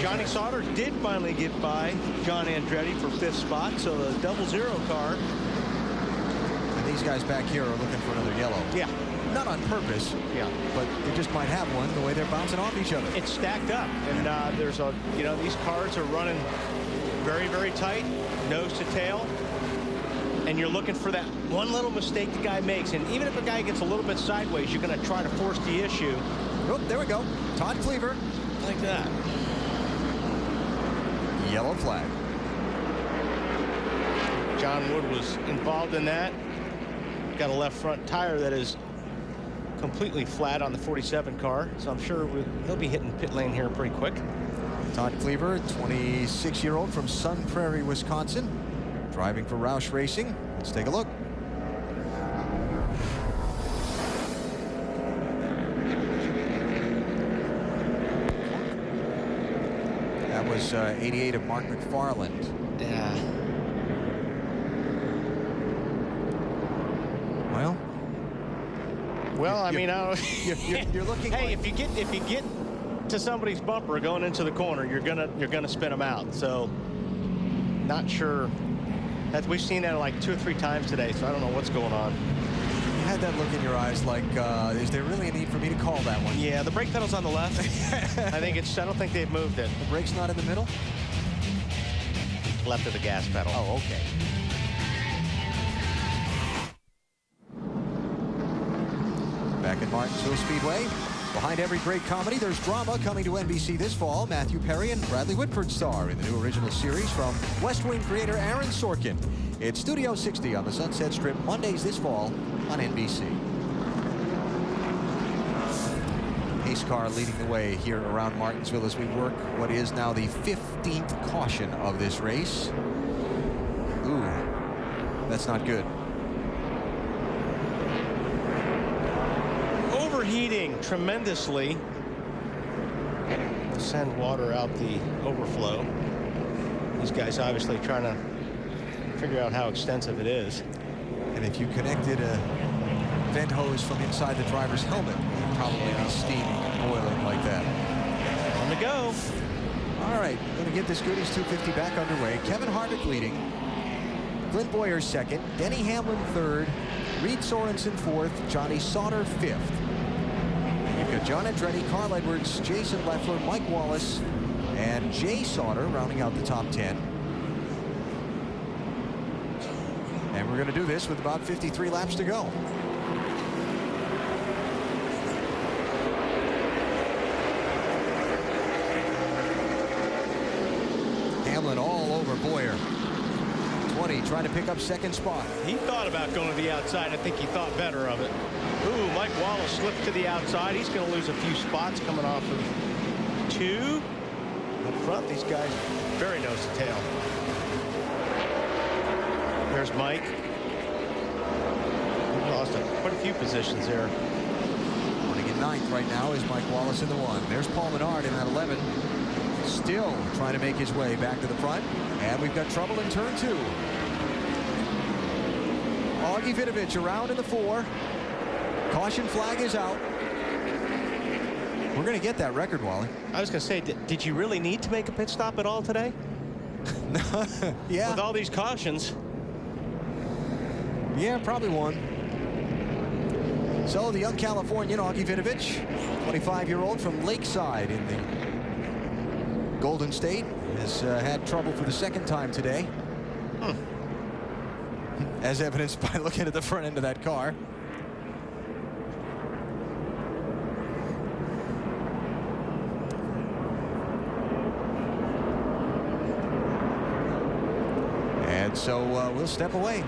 Speaker 7: Johnny Sauter did finally get by John Andretti for 5th spot, so the 00 car.
Speaker 1: And these guys back here are looking for another yellow.
Speaker 7: Yeah.
Speaker 1: Not on purpose.
Speaker 7: Yeah.
Speaker 1: But they just might have one the way they're bouncing off each other.
Speaker 7: It's stacked up, and there's a, you know, these cars are running very, very tight, nose to tail. And you're looking for that one little mistake the guy makes. And even if a guy gets a little bit sideways, you're going to try to force the issue.
Speaker 1: Oh, there we go. Todd Cleaver.
Speaker 7: Like that.
Speaker 1: Yellow flag.
Speaker 7: John Wood was involved in that. Got a left front tire that is completely flat on the 47 car. So I'm sure he'll be hitting pit lane here pretty quick.
Speaker 1: Todd Cleaver, 26-year-old from Sun Prairie, Wisconsin. Driving for Roush Racing. Let's take a look. That was 88 of Mark McFarland.
Speaker 7: Yeah. Well, I mean,
Speaker 1: you're looking.
Speaker 7: Hey,
Speaker 1: like,
Speaker 7: if you get to somebody's bumper going into the corner, you're gonna spin them out. So, not sure. We've seen that like 2 or 3 times today, so I don't know what's going on.
Speaker 1: You had that look in your eyes like, is there really a need for me to call that one?
Speaker 7: Yeah, the brake pedal's on the left. I don't think they've moved it.
Speaker 1: The brake's not in the middle?
Speaker 7: Left of the gas pedal.
Speaker 1: Oh, okay. Back at Martinsville Speedway. Behind every great comedy, there's drama coming to NBC this fall. Matthew Perry and Bradley Whitford star in the new original series from West Wing creator Aaron Sorkin. It's Studio 60 on the Sunset Strip, Mondays this fall on NBC. Pace car leading the way here around Martinsville as we work what is now the 15th caution of this race. Ooh, that's not good.
Speaker 7: Overheating tremendously. We'll send water out the overflow. These guys obviously trying to figure out how extensive it is.
Speaker 1: And if you connected a vent hose from inside the driver's helmet would probably be steaming, boiling like that.
Speaker 7: On the go.
Speaker 1: All right, going to get this Goody's 250 back underway. Kevin Harvick leading. Clint Boyer second. Denny Hamlin third. Reed Sorensen fourth. Johnny Sauter fifth. You've got John Andretti, Carl Edwards, Jason Leffler, Mike Wallace, and Jay Sauter rounding out the top 10. And we're going to do this with about 53 laps to go. Hamlin all over Boyer. 20 trying to pick up second spot.
Speaker 7: He thought about going to the outside. I think he thought better of it. Ooh, Mike Wallace slipped to the outside. He's going to lose a few spots coming off of 2. Up front, these guys very nose to tail. There's Mike. He lost quite a few positions there.
Speaker 1: Running in 9th right now is Mike Wallace in the 1. There's Paul Menard in that 11. Still trying to make his way back to the front. And we've got trouble in turn 2. Augie Vidovich around in the 4. Caution flag is out. We're going to get that record, Wally.
Speaker 7: I was going to say, did you really need to make a pit stop at all today?
Speaker 1: Yeah.
Speaker 7: With all these cautions.
Speaker 1: Yeah, probably one. So the young Californian, Augie Vidovich, 25-year-old from Lakeside in the Golden State, has had trouble for the second time today. As evidenced by looking at the front end of that car. And so we'll step away.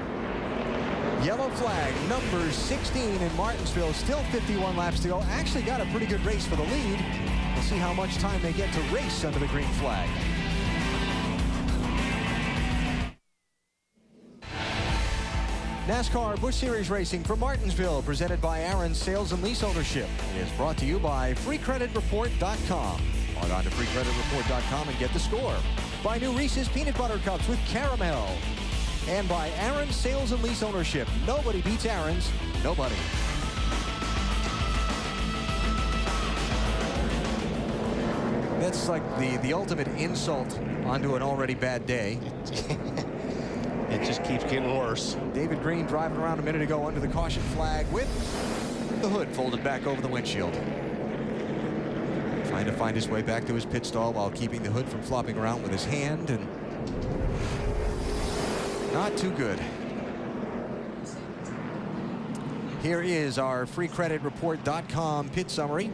Speaker 1: Yellow flag, number 16 in Martinsville. Still 51 laps to go. Actually got a pretty good race for the lead. We'll see how much time they get to race under the green flag. NASCAR Busch Series Racing from Martinsville, presented by Aaron's Sales and Lease Ownership. It is brought to you by FreeCreditReport.com. Log on to FreeCreditReport.com and get the score. By new Reese's Peanut Butter Cups with caramel. And by Aaron's Sales and Lease Ownership. Nobody beats Aaron's. Nobody. That's like the ultimate insult onto an already bad day.
Speaker 7: It just keeps getting worse.
Speaker 1: David Green driving around a minute ago under the caution flag with the hood folded back over the windshield. Trying to find his way back to his pit stall while keeping the hood from flopping around with his hand, and not too good. Here is our FreeCreditReport.com pit summary.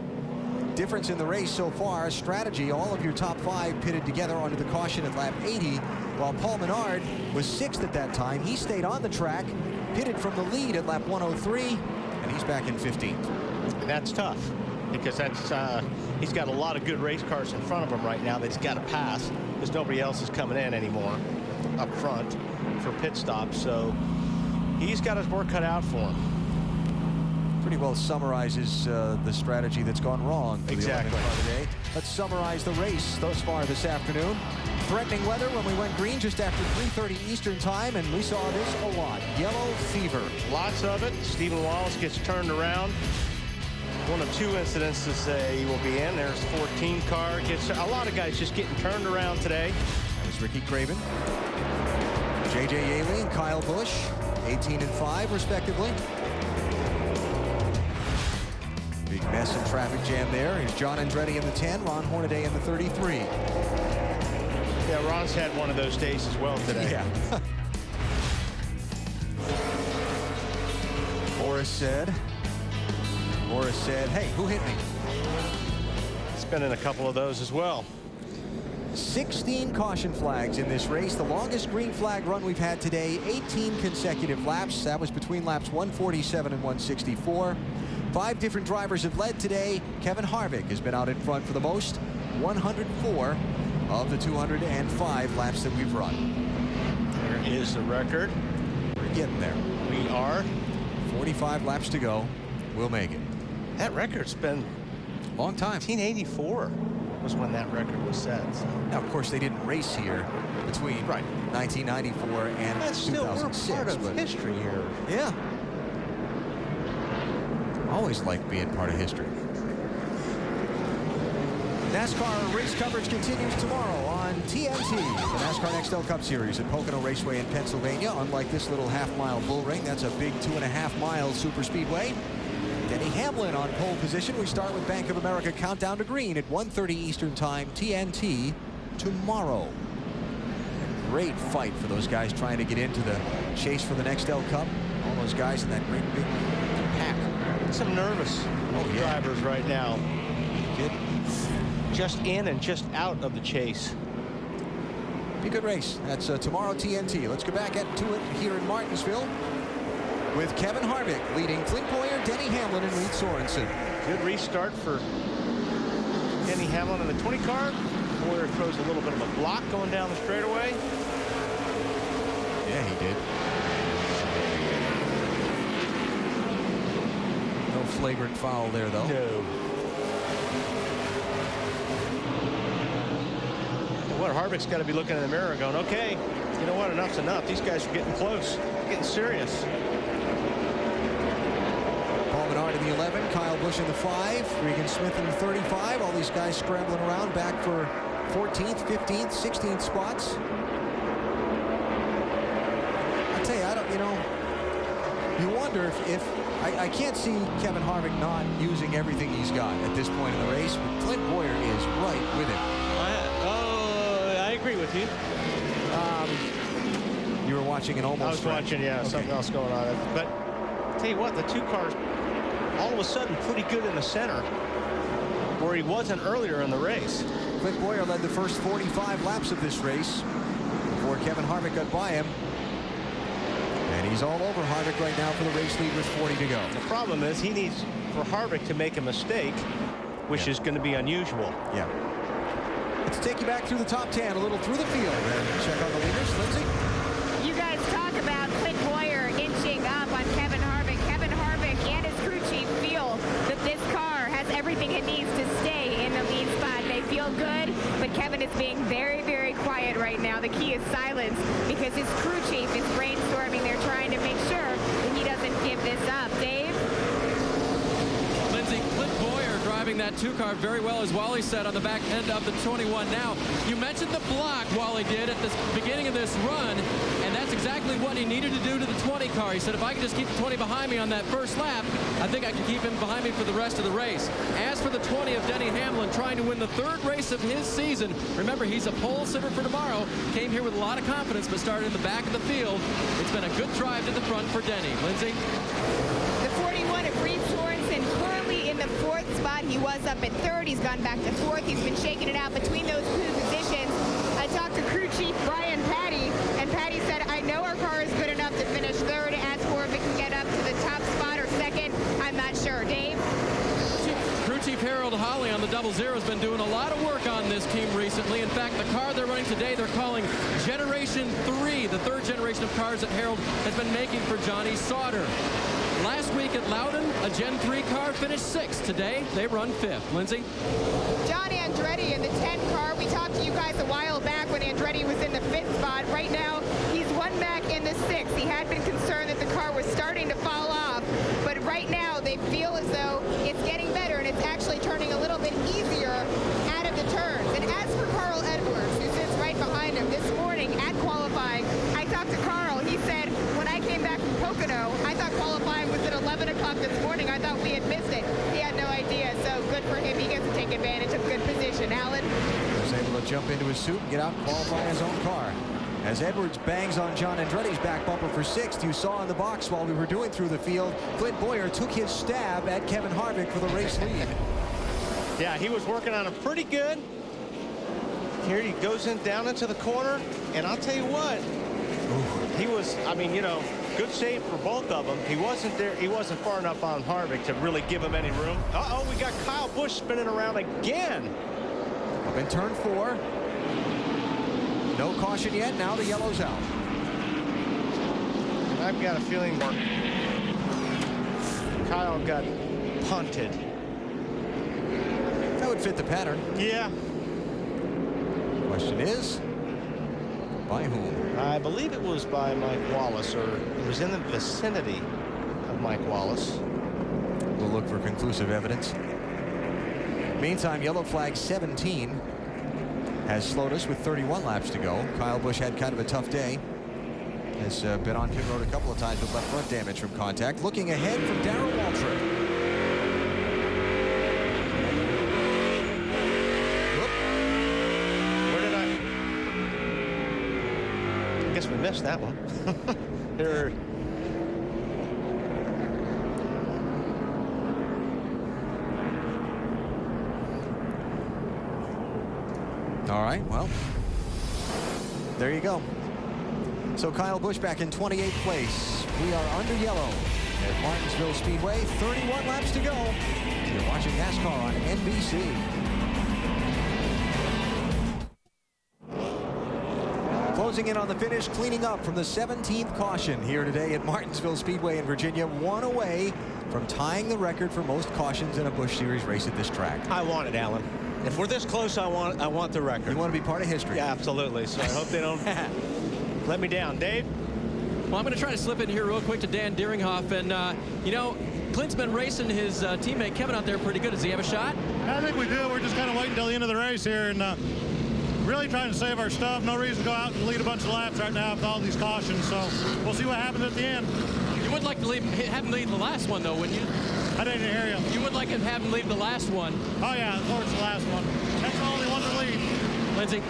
Speaker 1: Difference in the race so far, strategy, all of your top 5 pitted together under the caution at lap 80, while Paul Menard was 6th at that time. He stayed on the track, pitted from the lead at lap 103, and he's back in 15th.
Speaker 7: And that's tough, because that's he's got a lot of good race cars in front of him right now that he's got to pass, because nobody else is coming in anymore up front for pit stops. So he's got his work cut out for him.
Speaker 1: Pretty well summarizes the strategy that's gone wrong for
Speaker 7: exactly.
Speaker 1: the 11th car today. Let's summarize the race thus far this afternoon. Threatening weather when we went green just after 3:30 Eastern time, and we saw this a lot. Yellow fever.
Speaker 7: Lots of it. Stephen Wallace gets turned around. One of 2 incidents to say he will be in. There's 14 car. Gets a lot of guys just getting turned around today.
Speaker 1: That was Ricky Craven, J.J. Yaley, and Kyle Busch, 18 and 5 respectively. Big mess and traffic jam there. Here's John Andretti in the 10, Ron Hornaday in the 33.
Speaker 7: Yeah, Ron's had one of those days as well today.
Speaker 1: Yeah. Morris said, hey, who hit me?
Speaker 7: It's been in a couple of those as well.
Speaker 1: 16 caution flags in this race. The longest green flag run we've had today, 18 consecutive laps. That was between laps 147 and 164. 5 different drivers have led today. Kevin Harvick has been out in front for the most, 104 of the 205 laps that we've run.
Speaker 7: There is the record.
Speaker 1: We're getting there.
Speaker 7: We are.
Speaker 1: 45 laps to go. We'll make it.
Speaker 7: That record's been
Speaker 1: a long time.
Speaker 7: 1984 was when that record was set. So.
Speaker 1: Now, of course, they didn't race here between 1994 and
Speaker 7: That's
Speaker 1: 2006.
Speaker 7: Still, we're part of history here.
Speaker 1: Yeah. Always like being part of history. NASCAR race coverage continues tomorrow on TNT. The NASCAR Nextel Cup Series at Pocono Raceway in Pennsylvania. Unlike this little half-mile bull ring, that's a big 2.5-mile super speedway. Denny Hamlin on pole position. We start with Bank of America Countdown to Green at 1:30 Eastern Time, TNT, tomorrow. Great fight for those guys trying to get into the chase for the Nextel Cup. All those guys in that great big pack.
Speaker 7: Some nervous drivers right now. Just in and just out of the chase.
Speaker 1: Be a good race. That's tomorrow TNT. Let's go back to it here in Martinsville with Kevin Harvick leading Clint Boyer, Denny Hamlin, and Reed Sorensen.
Speaker 7: Good restart for Denny Hamlin in the 20 car. Boyer throws a little bit of a block going down the straightaway.
Speaker 1: Yeah, he did. No flagrant foul there, though.
Speaker 7: No. What Harvick's got to be looking in the mirror going, okay, you know what, enough's enough. These guys are getting close, getting serious.
Speaker 1: Paul Menard in the 11, Kyle Busch in the 5, Regan Smith in the 35. All these guys scrambling around back for 14th, 15th, 16th spots. I tell you, I don't, you know, you wonder if I can't see Kevin Harvick not using everything he's got at this point in the race, but Clint Boyer is right with him.
Speaker 7: I agree with you.
Speaker 1: You were watching an almost.
Speaker 7: I was watching, yeah, okay. Something else going on. But tell you what, the two cars all of a sudden pretty good in the center where he wasn't earlier in the race.
Speaker 1: Clint Boyer led the first 45 laps of this race before Kevin Harvick got by him. And he's all over Harvick right now for the race lead with 40 to go.
Speaker 7: The problem is he needs for Harvick to make a mistake, which is going to be unusual.
Speaker 1: Yeah. Let's take you back through the top 10, a little through the field, and check on the leaders. Lindsay?
Speaker 6: You guys talk about Clint Boyer inching up on Kevin Harvick. Kevin Harvick and his crew chief feel that this car has everything it needs to stay in the lead spot. They feel good, but Kevin is being very, very quiet right now. The key is silence because his crew chief is brainstorming. They're trying to make sure that he doesn't give this up. Dave?
Speaker 5: Lindsay, Clint Boyer driving that 2-car very well, as Wally said, on the back end of the 21 now. You mentioned the block Wally did at the beginning of this run, and that's exactly what he needed to do to the 20 car. He said, if I can just keep the 20 behind me on that first lap, I think I can keep him behind me for the rest of the race. As for the 20 of Denny Hamlin, trying to win the 3rd race of his season, remember, he's a pole sitter for tomorrow. Came here with a lot of confidence, but started in the back of the field. It's been a good drive to the front for Denny. Lindsay?
Speaker 6: The 41 of Reed Sorensen currently in the 4th spot. He was up at 3rd. He's gone back to 4th. He's been shaking it out between those two positions. I talked to crew chief Brian Patty, and Patty said, I know our car is good enough to finish 3rd. As for if it can get up to the top spot or 2nd, I'm not sure. Dave?
Speaker 5: Crew Chief Harold Holly on the 00 has been doing a lot of work on this team recently. In fact, the car they're running today, they're calling Generation 3, the 3rd generation of cars that Harold has been making for Johnny Sauter. Last week at Loudon, a Gen 3 car finished 6th. Today, they run 5th. Lindsay?
Speaker 6: John Andretti in the 10 car. We talked to you guys a while back when Andretti was in the 5th spot. Right now, he's one back in the 6th. He had been concerned that the car was starting to fall off, but right now they feel as though it's getting better and it's actually turning a little bit easier out of the turns. And as for Carl Edwards, who sits right behind him, this morning at qualifying, I talked to Carl. He said, when I came back from Pocono, I thought qualifying was at 11 o'clock this morning. I thought we had missed it. He had no idea, so good for him. He gets to take advantage of good position. Alan?
Speaker 1: He was able to jump into his suit and get out and qualify his own car. As Edwards bangs on John Andretti's back bumper for 6th, you saw in the box while we were doing through the field, Clint Boyer took his stab at Kevin Harvick for the race lead.
Speaker 7: Yeah, he was working on it pretty good. Here he goes in down into the corner, and I'll tell you what, he was, I mean, you know, good save for both of them. He wasn't there, he wasn't far enough on Harvick to really give him any room. Uh-oh, we got Kyle Busch spinning around again.
Speaker 1: Up in turn 4. No caution yet. Now the yellow's out.
Speaker 7: And I've got a feeling Kyle got punted.
Speaker 1: That would fit the pattern.
Speaker 7: Yeah.
Speaker 1: Question is, by whom?
Speaker 7: I believe it was by Mike Wallace, or it was in the vicinity of Mike Wallace.
Speaker 1: We'll look for conclusive evidence. Meantime, yellow flag 17 has slowed us with 31 laps to go. Kyle Busch had kind of a tough day. Has been on pit road a couple of times with left front damage from contact. Looking ahead from Darrell Waltrip.
Speaker 7: Where did I guess we missed that one. There.
Speaker 1: All right, well, there you go. So Kyle Busch back in 28th place. We are under yellow at Martinsville Speedway. 31 laps to go. You're watching NASCAR on NBC. Closing in on the finish, cleaning up from the 17th caution here today at Martinsville Speedway in Virginia. One away from tying the record for most cautions in a Busch Series race at this track.
Speaker 7: I want it, Alan. If we're this close, I want the record.
Speaker 1: You want to be part of history.
Speaker 7: Yeah, absolutely. So I hope they don't let me down. Dave?
Speaker 5: Well, I'm going to try to slip in here real quick to Dan Deringhoff. And, you know, Clint's been racing his teammate Kevin out there pretty good. Does he have a shot?
Speaker 13: I think we do. We're just kind of waiting until the end of the race here and really trying to save our stuff. No reason to go out and lead a bunch of laps right now with all these cautions. So we'll see what happens at the end.
Speaker 5: You would like to have him lead the last one, though, wouldn't you?
Speaker 13: I didn't hear you.
Speaker 5: You would like to have him lead the last one.
Speaker 13: Oh, yeah, of course, the last one. That's the only one to lead.
Speaker 5: Lindsay?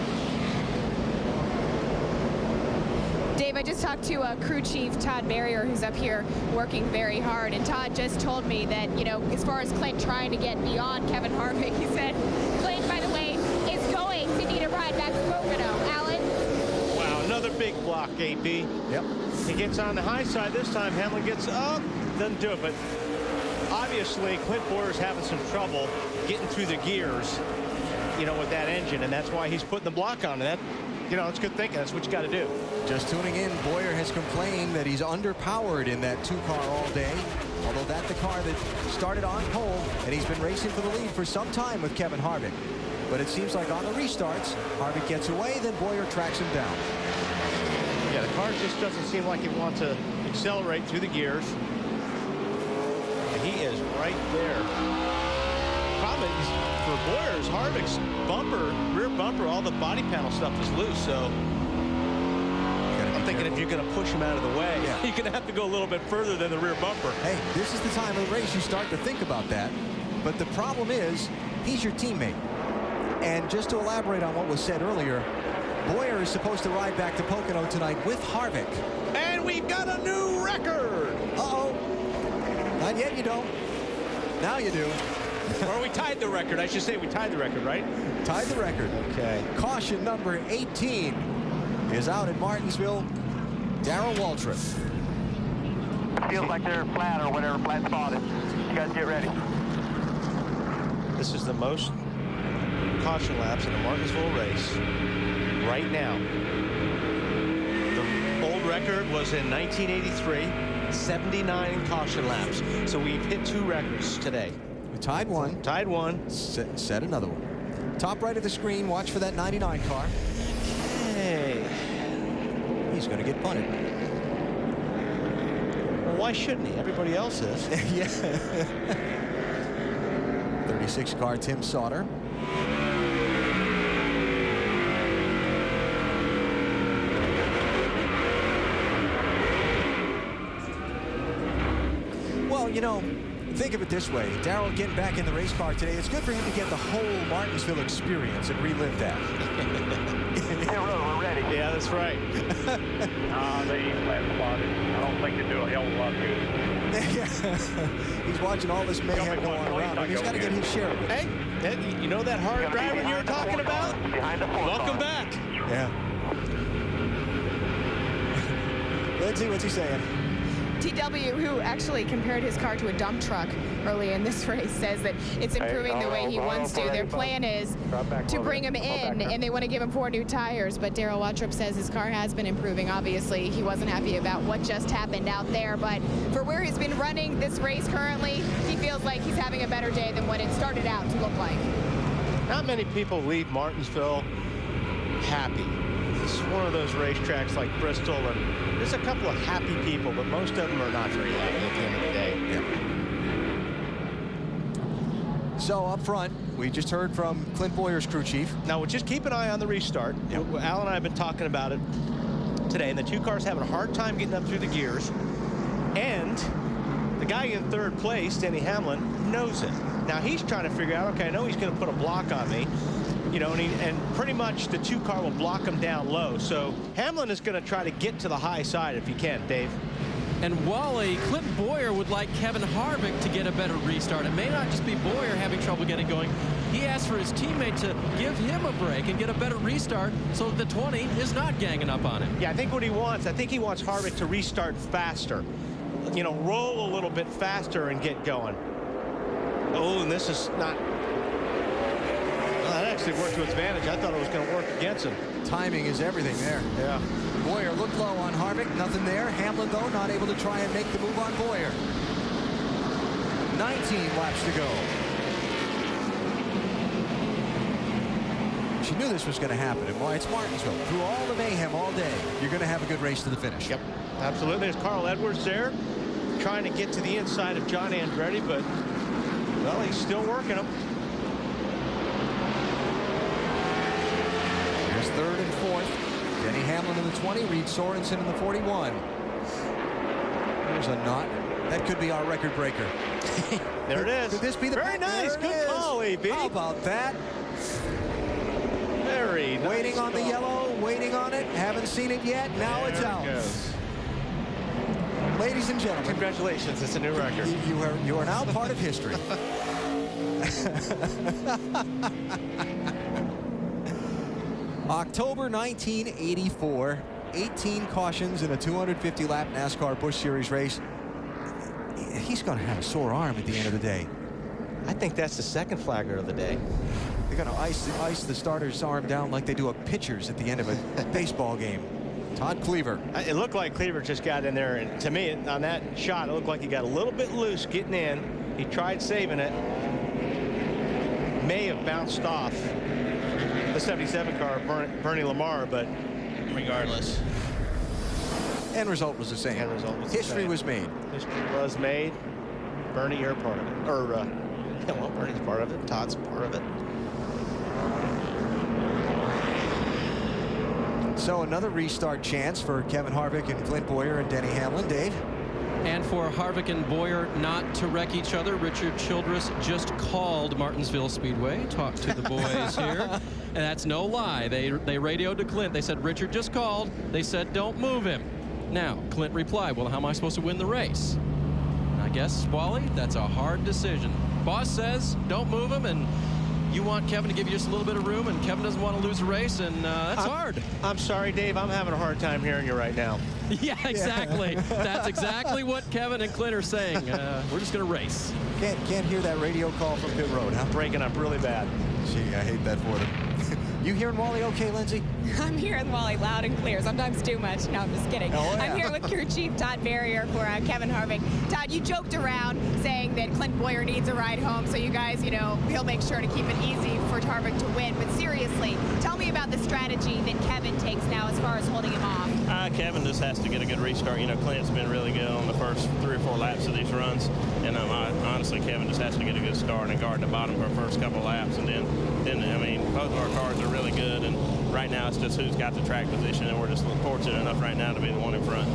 Speaker 6: Dave, I just talked to crew chief Todd Barrier, who's up here working very hard, and Todd just told me that, you know, as far as Clint trying to get beyond Kevin Harvick, he said, Clint, by the way, is going to need a ride back to Pocono. Alan?
Speaker 7: Wow, another big block, AP.
Speaker 1: Yep.
Speaker 7: He gets on the high side this time. Hamlin gets up, doesn't do it, but obviously Clint Bowyer's having some trouble getting through the gears, you know, with that engine, and that's why he's putting the block on. And that, you know, it's good thinking. That's what you got to do.
Speaker 1: Just tuning in, Bowyer has complained that he's underpowered in that 2-car all day. Although that's the car that started on pole, and he's been racing for the lead for some time with Kevin Harvick. But it seems like on the restarts, Harvick gets away, then Bowyer tracks him down.
Speaker 7: Yeah, the car just doesn't seem like it wants to accelerate through the gears. And he is right there. Problem is, for Bowyer, Harvick's bumper, rear bumper, all the body panel stuff is loose, so I'm thinking if you're going to push him out of the way, you're going to have to go a little bit further than the rear bumper.
Speaker 1: Hey, this is the time of the race you start to think about that. But the problem is, he's your teammate. And just to elaborate on what was said earlier, Bowyer is supposed to ride back to Pocono tonight with Harvick.
Speaker 7: And we've got a new record.
Speaker 1: Uh-oh. Not yet, you don't. Now you do.
Speaker 7: Or we tied the record. I should say we tied the record, right?
Speaker 1: Tied the record.
Speaker 7: Okay.
Speaker 1: Caution number 18 is out at Martinsville. Darrell Waltrip.
Speaker 8: Feels like they're flat or whatever, flat spotted. You guys get ready.
Speaker 7: This is the most caution laps in a Martinsville race right now. The old record was in 1983, 79 caution laps. So we've hit 2 records today.
Speaker 1: We tied one.
Speaker 7: Tied one.
Speaker 1: Set another one. Top right of the screen, watch for that 99 car.
Speaker 7: Hey.
Speaker 1: He's going to get punted.
Speaker 7: Well, why shouldn't he? Everybody else is.
Speaker 1: Yeah. 36 car Tim Sauter. Well, you know, think of it this way. Darrell getting back in the race car today, it's good for him to get the whole Martinsville experience and relive that.
Speaker 8: We're ready.
Speaker 7: Yeah, that's right.
Speaker 8: They flat spotted. I don't think they do a hell of a lot good.
Speaker 1: He's watching all this mayhem go on around him. He's got to get his share of it.
Speaker 7: Hey, you know that hard driving you were talking about? Welcome back.
Speaker 1: Yeah. Lindsay, what's he saying?
Speaker 6: TW, who actually compared his car to a dump truck early in this race, says that it's improving the way he wants to. Their plan is to bring him in, and they want to give him 4 new tires, but Darrell Waltrip says his car has been improving. Obviously, he wasn't happy about what just happened out there, but for where he's been running this race currently, he feels like he's having a better day than what it started out to look like.
Speaker 7: Not many people leave Martinsville happy. This is one of those racetracks like Bristol, and there's a couple of happy people, but most of them are not very happy at the end of the day.
Speaker 1: So up front, we just heard from Clint Boyer's crew chief.
Speaker 7: Now, we'll just keep an eye on the restart. Yep. Al and I have been talking about it today, and the two cars having a hard time getting up through the gears. And the guy in third place, Denny Hamlin, knows it. Now he's trying to figure out, okay, I know he's going to put a block on me, you know, and pretty much the two car will block him down low. So Hamlin is going to try to get to the high side if he can, Dave.
Speaker 5: And Wally, Clint Boyer would like Kevin Harvick to get a better restart. It may not just be Boyer having trouble getting going. He asked for his teammate to give him a break and get a better restart so that the 20 is not ganging up on him.
Speaker 7: Yeah, I think what he wants, Harvick to restart faster. You know, roll a little bit faster and get going. Oh, and this is not... Well, that actually worked to his advantage. I thought it was going to work against him.
Speaker 1: Timing is everything there.
Speaker 7: Yeah.
Speaker 1: Boyer looked low on Harvick. Nothing there. Hamlin, though, not able to try and make the move on Boyer. 19 laps to go. She knew this was going to happen. And why, it's Martinsville. Through all the mayhem all day, you're going to have a good race to the finish.
Speaker 7: Yep, absolutely. There's Carl Edwards there, trying to get to the inside of John Andretti, but, well, he's still working him.
Speaker 1: There's third and fourth. Denny Hamlin in the 20, Reed Sorensen in the 41. There's a knot. That could be our record breaker.
Speaker 7: There it is.
Speaker 1: Could this be the
Speaker 7: very nice? Good call, AB.
Speaker 1: How about that?
Speaker 7: Very nice.
Speaker 1: Waiting on the yellow, waiting on it. Haven't seen it yet. Now it's out. Ladies and gentlemen,
Speaker 7: congratulations. It's a new record.
Speaker 1: You are now part of history. October 1984, 18 cautions in a 250-lap NASCAR Busch Series race. He's going to have a sore arm at the end of the day.
Speaker 7: I think that's the second flagger of the day.
Speaker 1: They're going to ice the starter's arm down like they do a pitcher's at the end of a baseball game. Todd Cleaver.
Speaker 7: It looked like Cleaver just got in there, and to me, on that shot, it looked like he got a little bit loose getting in. He tried saving it. May have bounced off the 77 car, Bernie Lamar, but regardless.
Speaker 1: End result was the same.
Speaker 7: End result was
Speaker 1: History was made.
Speaker 7: History was made. Bernie, you're a part of it. Or, yeah, well, Bernie's part of it. Todd's part of it.
Speaker 1: So another restart chance for Kevin Harvick and Clint Boyer and Denny Hamlin. Dave?
Speaker 5: And for Harvick and Boyer not to wreck each other, Richard Childress just called Martinsville Speedway, talked to the boys here. And that's no lie. They radioed to Clint. They said, Richard just called. They said, don't move him. Now, Clint replied, well, how am I supposed to win the race? And I guess, Wally, that's a hard decision. Boss says, don't move him, and you want Kevin to give you just a little bit of room, and Kevin doesn't want to lose a race, and that's hard.
Speaker 7: I'm sorry, Dave. I'm having a hard time hearing you right now.
Speaker 5: Yeah, exactly. That's exactly what Kevin and Clint are saying. We're just going to race.
Speaker 1: Can't hear that radio call from pit road, huh?
Speaker 7: Breaking up really bad.
Speaker 1: Gee, I hate that for them. You hearing Wally okay, Lindsay?
Speaker 6: I'm hearing Wally loud and clear, sometimes too much. No, I'm just kidding.
Speaker 1: Oh, yeah.
Speaker 6: I'm here with crew chief Todd Barrier for Kevin Harvick. Todd, you joked around saying that Clint Boyer needs a ride home, so you guys, you know, he'll make sure to keep it easy for Harvick to win. But seriously, tell me about the strategy that Kevin takes now as far as holding him off.
Speaker 14: Kevin just has to get a good restart. You know, Clint's been really good on the first 3 or 4 laps of these runs. And honestly, Kevin just has to get a good start and guard the bottom for the first couple laps. And then I mean, both of our cars are really good. And right now, it's just who's got the track position. And we're just fortunate enough right now to be the one in front.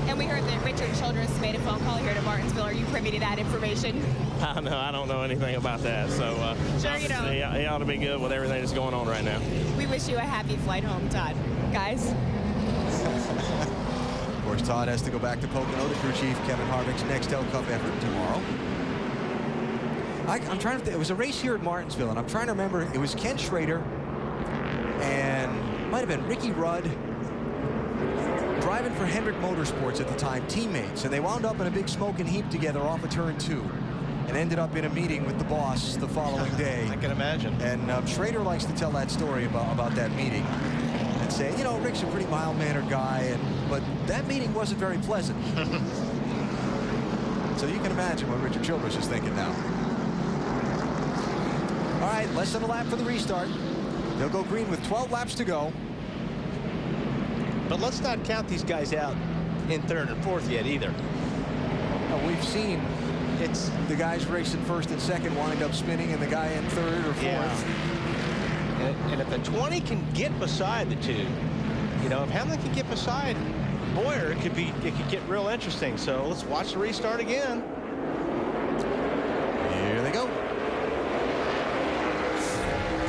Speaker 6: And we heard that Richard Childress made a phone call here to Martinsville. Are you privy to that information?
Speaker 14: I don't know anything about that. So
Speaker 6: sure you don't.
Speaker 14: He ought to be good with everything that's going on right now.
Speaker 6: We wish you a happy flight home, Todd. Guys.
Speaker 1: Of course, Todd has to go back to Pocono to crew chief Kevin Harvick's Nextel Cup effort tomorrow. I'm trying to think. It was a race here at Martinsville, and I'm trying to remember. It was Ken Schrader and might have been Ricky Rudd driving for Hendrick Motorsports at the time, teammates, and they wound up in a big smoking heap together off of turn 2 and ended up in a meeting with the boss the following day.
Speaker 7: I can imagine.
Speaker 1: And Schrader likes to tell that story about that meeting and say, you know, Rick's a pretty mild-mannered guy, but that meeting wasn't very pleasant. So you can imagine what Richard Childress is thinking now. All right, less than a lap for the restart. They'll go green with 12 laps to go.
Speaker 7: But let's not count these guys out in third and fourth yet either.
Speaker 1: We've seen
Speaker 7: it's
Speaker 1: the guys racing first and second wind up spinning, and the guy in third or fourth.
Speaker 7: Yeah. And if the 20 can get beside the two, you know, if Hamlin can get beside Boyer, it could get real interesting. So let's watch the restart again.
Speaker 1: Here they go.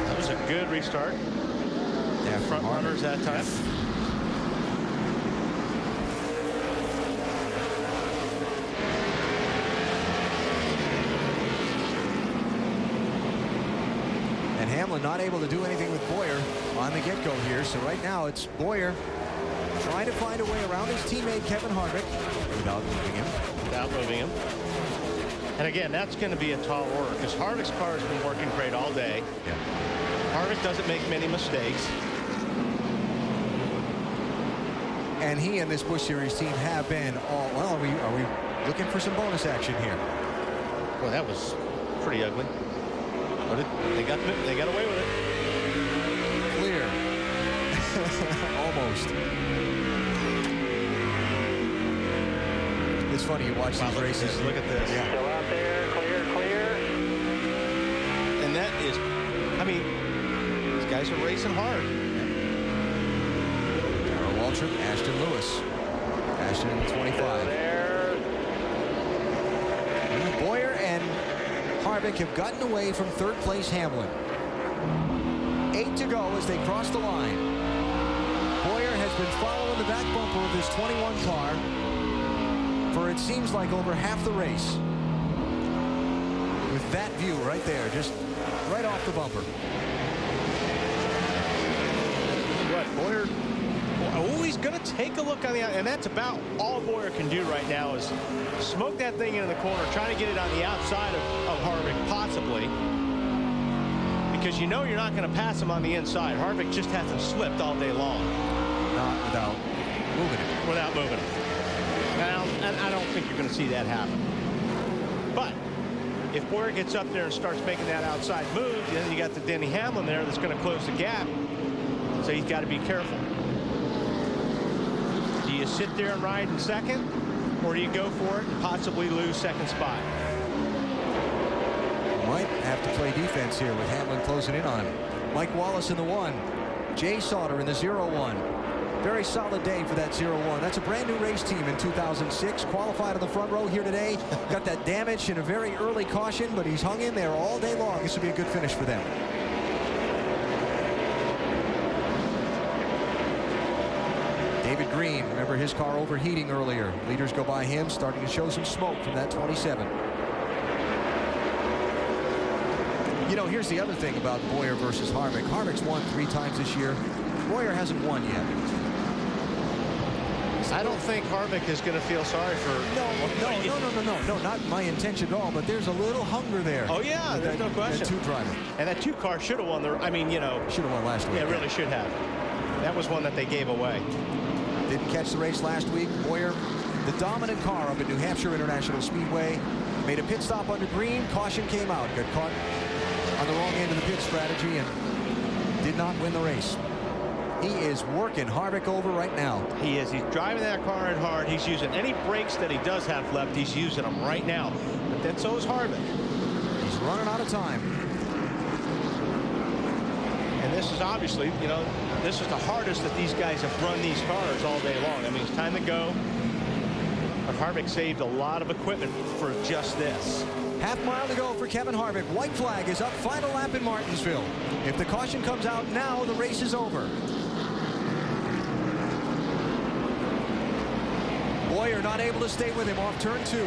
Speaker 7: That was a good restart. Yeah, front runners that time.
Speaker 1: And Hamlin not able to do anything with Boyer on the get-go here. So right now it's Boyer trying to find a way around his teammate Kevin Harvick without moving him.
Speaker 7: And again, that's going to be a tall order because Harvick's car has been working great all day.
Speaker 1: Yeah.
Speaker 7: Harvick doesn't make many mistakes.
Speaker 1: And he and this Busch Series team have been all well. Are we looking for some bonus action here?
Speaker 7: Well, that was pretty ugly. But they got away with it.
Speaker 1: Clear. Almost. It's funny, you watch these races.
Speaker 7: Look at this.
Speaker 1: Yeah.
Speaker 8: Still out there, clear.
Speaker 7: And that is, I mean, these guys are racing hard.
Speaker 1: Darrell Waltrip, Ashton Lewis. Ashton in 25.
Speaker 8: There.
Speaker 1: Boyer and Harvick have gotten away from third place Hamlin. 8 to go as they cross the line. Boyer has been following the back bumper of this 21 car for it seems like over half the race. With that view right there, just right off the bumper.
Speaker 7: What, Boyer? Oh, he's going to take a look on the, and that's about all Boyer can do right now is smoke that thing into the corner, trying to get it on the outside of Harvick, possibly. Because you know you're not going to pass him on the inside. Harvick just hasn't slipped all day long.
Speaker 1: Not without moving it.
Speaker 7: Without moving it. Now, I don't think you're going to see that happen. But if Boyer gets up there and starts making that outside move, then you got the Denny Hamlin there that's going to close the gap. So he's got to be careful. Do you sit there and ride in second, or do you go for it and possibly lose second spot?
Speaker 1: Might have to play defense here with Hamlin closing in on him. Mike Wallace in the 1. Jay Sauter in the 0-1. Very solid day for that 0-1. That's a brand new race team in 2006. Qualified on the front row here today. Got that damage in a very early caution, but he's hung in there all day long. This will be a good finish for them. David Green, remember his car overheating earlier. Leaders go by him, starting to show some smoke from that 27. You know, here's the other thing about Boyer versus Harvick. Harvick's won 3 times this year. Boyer hasn't won yet.
Speaker 7: I don't think Harvick is going to feel sorry for...
Speaker 1: No, not my intention at all, but there's a little hunger there.
Speaker 7: Oh, yeah, there's no question.
Speaker 1: That 2 driver.
Speaker 7: And that 2 car should have won the... I mean, you know...
Speaker 1: Should have won last week.
Speaker 7: Yeah, really should have. That was one that they gave away.
Speaker 1: Didn't catch the race last week. Boyer, the dominant car up at New Hampshire International Speedway, made a pit stop under green. Caution came out. Got caught on the wrong end of the pit strategy and did not win the race. He is working Harvick over right now.
Speaker 7: He is. He's driving that car in hard. He's using any brakes that he does have left. He's using them right now. But then so is Harvick.
Speaker 1: He's running out of time.
Speaker 7: And this is obviously, you know, this is the hardest that these guys have run these cars all day long. I mean, it's time to go. But Harvick saved a lot of equipment for just this.
Speaker 1: Half mile to go for Kevin Harvick. White flag is up. Final lap in Martinsville. If the caution comes out now, the race is over. Boyer not able to stay with him off turn 2.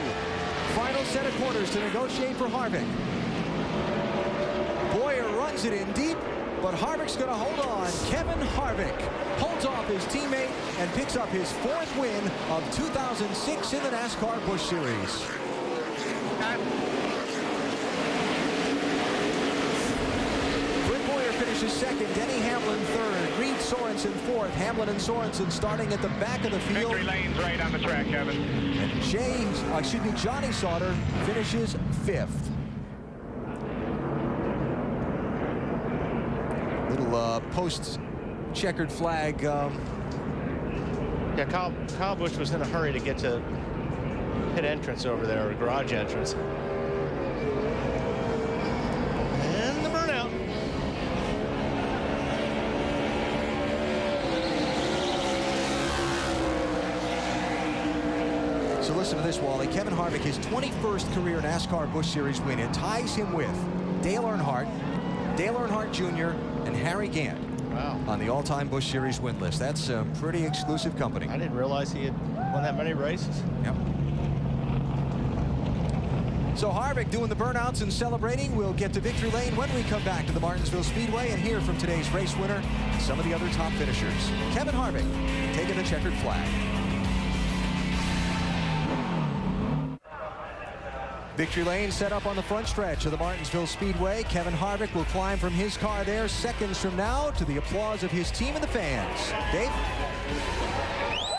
Speaker 1: Final set of corners to negotiate for Harvick. Boyer runs it in deep, but Harvick's going to hold on. Kevin Harvick holds off his teammate and picks up his 4th win of 2006 in the NASCAR Busch Series. Fred Boyer finishes 2nd. Denny Hamlin 3rd. Reed Sorensen 4th. Hamlin and Sorensen starting at the back of the field.
Speaker 15: Victory lane's right on the track, Kevin.
Speaker 1: And Johnny Sauter finishes 5th. Little post-checkered flag.
Speaker 7: Yeah, Kyle Busch was in a hurry to get to pit entrance over there, or garage entrance. And the burnout.
Speaker 1: So listen to this, Wally. Kevin Harvick, his 21st career NASCAR Busch Series win. It ties him with Dale Earnhardt Jr., and Harry Gant.
Speaker 10: Wow.
Speaker 1: On the all-time Busch Series win list. That's a pretty exclusive company.
Speaker 7: I didn't realize he had won that many races.
Speaker 1: Yep. So Harvick doing the burnouts and celebrating. We'll get to victory lane when we come back to the Martinsville Speedway and hear from today's race winner and some of the other top finishers. Kevin Harvick taking the checkered flag. Victory lane set up on the front stretch of the Martinsville Speedway. Kevin Harvick will climb from his car there seconds from now to the applause of his team and the fans. Dave?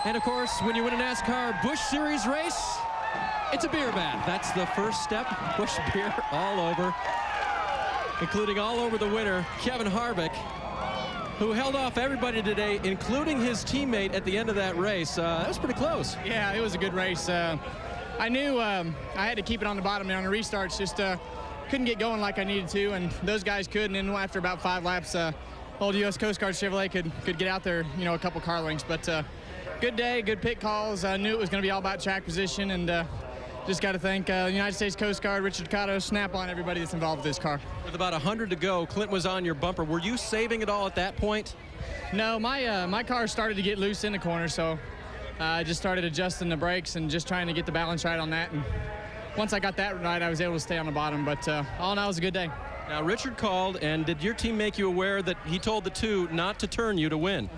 Speaker 5: And of course, when you win a NASCAR Busch Series race, it's a beer bath. That's the first step. Busch beer all over, including all over the winner, Kevin Harvick, who held off everybody today, including his teammate at the end of that race. That was pretty close.
Speaker 15: Yeah, it was a good race. I knew I had to keep it on the bottom there on the restarts. Just couldn't get going like I needed to, and those guys could. And then after about 5 laps, old U.S. Coast Guard Chevrolet could get out there, you know, a couple car lengths. But good day, good pit calls. I knew it was going to be all about track position, and just got to thank the United States Coast Guard, Richard Cotto, Snap-on, everybody that's involved with this car.
Speaker 5: With about 100 to go, Clint was on your bumper. Were you saving it all at that point?
Speaker 15: No, my car started to get loose in the corner, so I just started adjusting the brakes and just trying to get the balance right on that. And once I got that right, I was able to stay on the bottom. But all in all, it was a good day.
Speaker 5: Now, Richard called, and did your team make you aware that he told the two not to turn you to win?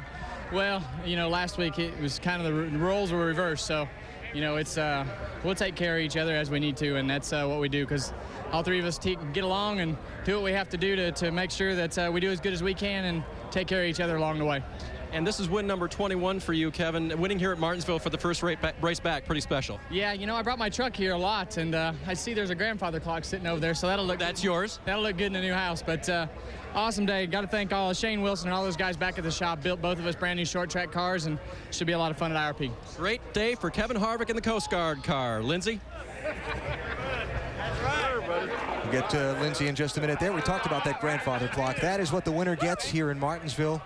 Speaker 15: Well, you know, last week it was kind of the roles were reversed. So, you know, it's we'll take care of each other as we need to, and that's what we do, because all three of us get along and do what we have to do to make sure that we do as good as we can and take care of each other along the way.
Speaker 5: And this is win number 21 for you, Kevin. Winning here at Martinsville for the first race back, pretty special.
Speaker 15: Yeah, you know, I brought my truck here a lot, and I see there's a grandfather clock sitting over there, so that'll look
Speaker 5: That's yours?
Speaker 15: That'll look good in the new house. But awesome day. Got to thank all Shane Wilson and all those guys back at the shop. Built both of us brand new short track cars, and should be a lot of fun at IRP.
Speaker 5: Great day for Kevin Harvick in the Coast Guard car. Lindsay?
Speaker 1: We'll get to Lindsay in just a minute there. We talked about that grandfather clock. That is what the winner gets here in Martinsville.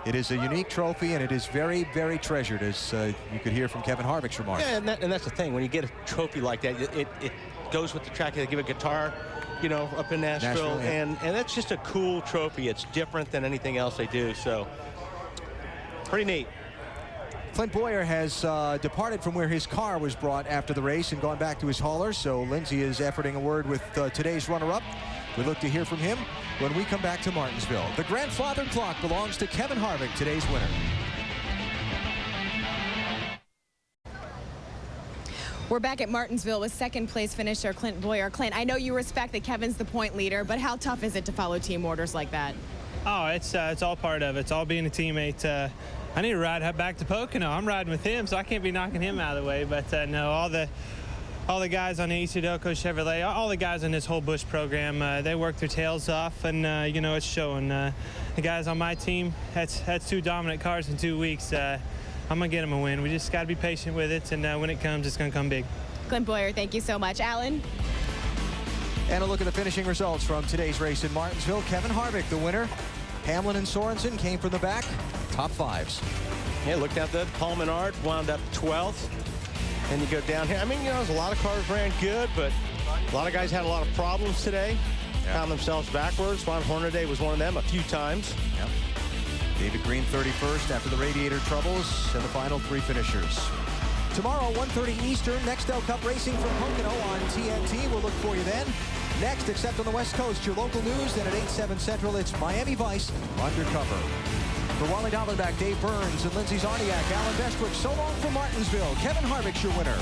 Speaker 1: It is a unique trophy, and it is very, very treasured, as you could hear from Kevin Harvick's remarks.
Speaker 7: Yeah, and that's the thing. When you get a trophy like that, it goes with the track. They give a guitar, you know, up in Nashville,
Speaker 1: yeah.
Speaker 7: and that's just a cool trophy. It's different than anything else they do, so pretty neat.
Speaker 1: Clint Boyer has departed from where his car was brought after the race and gone back to his hauler, so Lindsay is efforting a word with today's runner-up. We look to hear from him when we come back to Martinsville. The grandfather clock belongs to Kevin Harvick, today's winner.
Speaker 6: We're back at Martinsville with second place finisher Clint Boyer. Clint, I know you respect that Kevin's the point leader, but how tough is it to follow team orders like that?
Speaker 16: Oh, it's all part of it. It's all being a teammate. I need to ride back to Pocono. I'm riding with him, so I can't be knocking him out of the way. But no, all the guys on the Isidoko Chevrolet, all the guys in this whole Busch program, they work their tails off, and you know, it's showing. The guys on my team, that's 2 dominant cars in 2 weeks. I'm gonna get them a win. We just got to be patient with it, and when it comes, it's gonna come big.
Speaker 6: Clint Boyer, thank you so much. Alan?
Speaker 1: And a look at the finishing results from today's race in Martinsville. Kevin Harvick, the winner. Hamlin and Sorensen came from the back. Top 5s.
Speaker 7: Yeah, looked at that. Paul Menard wound up 12th. And you go down here. I mean, you know, there's a lot of cars ran good, but a lot of guys had a lot of problems today. Yeah. Found themselves backwards. Ron Hornaday was one of them a few times.
Speaker 1: Yep. David Green 31st after the radiator troubles, and the final 3 finishers. Tomorrow, 1:30 Eastern, Nextel Cup Racing from Pocono on TNT. We'll look for you then. Next, except on the West Coast, your local news. Then at 8/7 Central, it's Miami Vice Undercover. For Wally Dollenbach, Dave Burns, and Lindsay Zarniak, Alan Bestwick, so long from Martinsville. Kevin Harvick's your winner.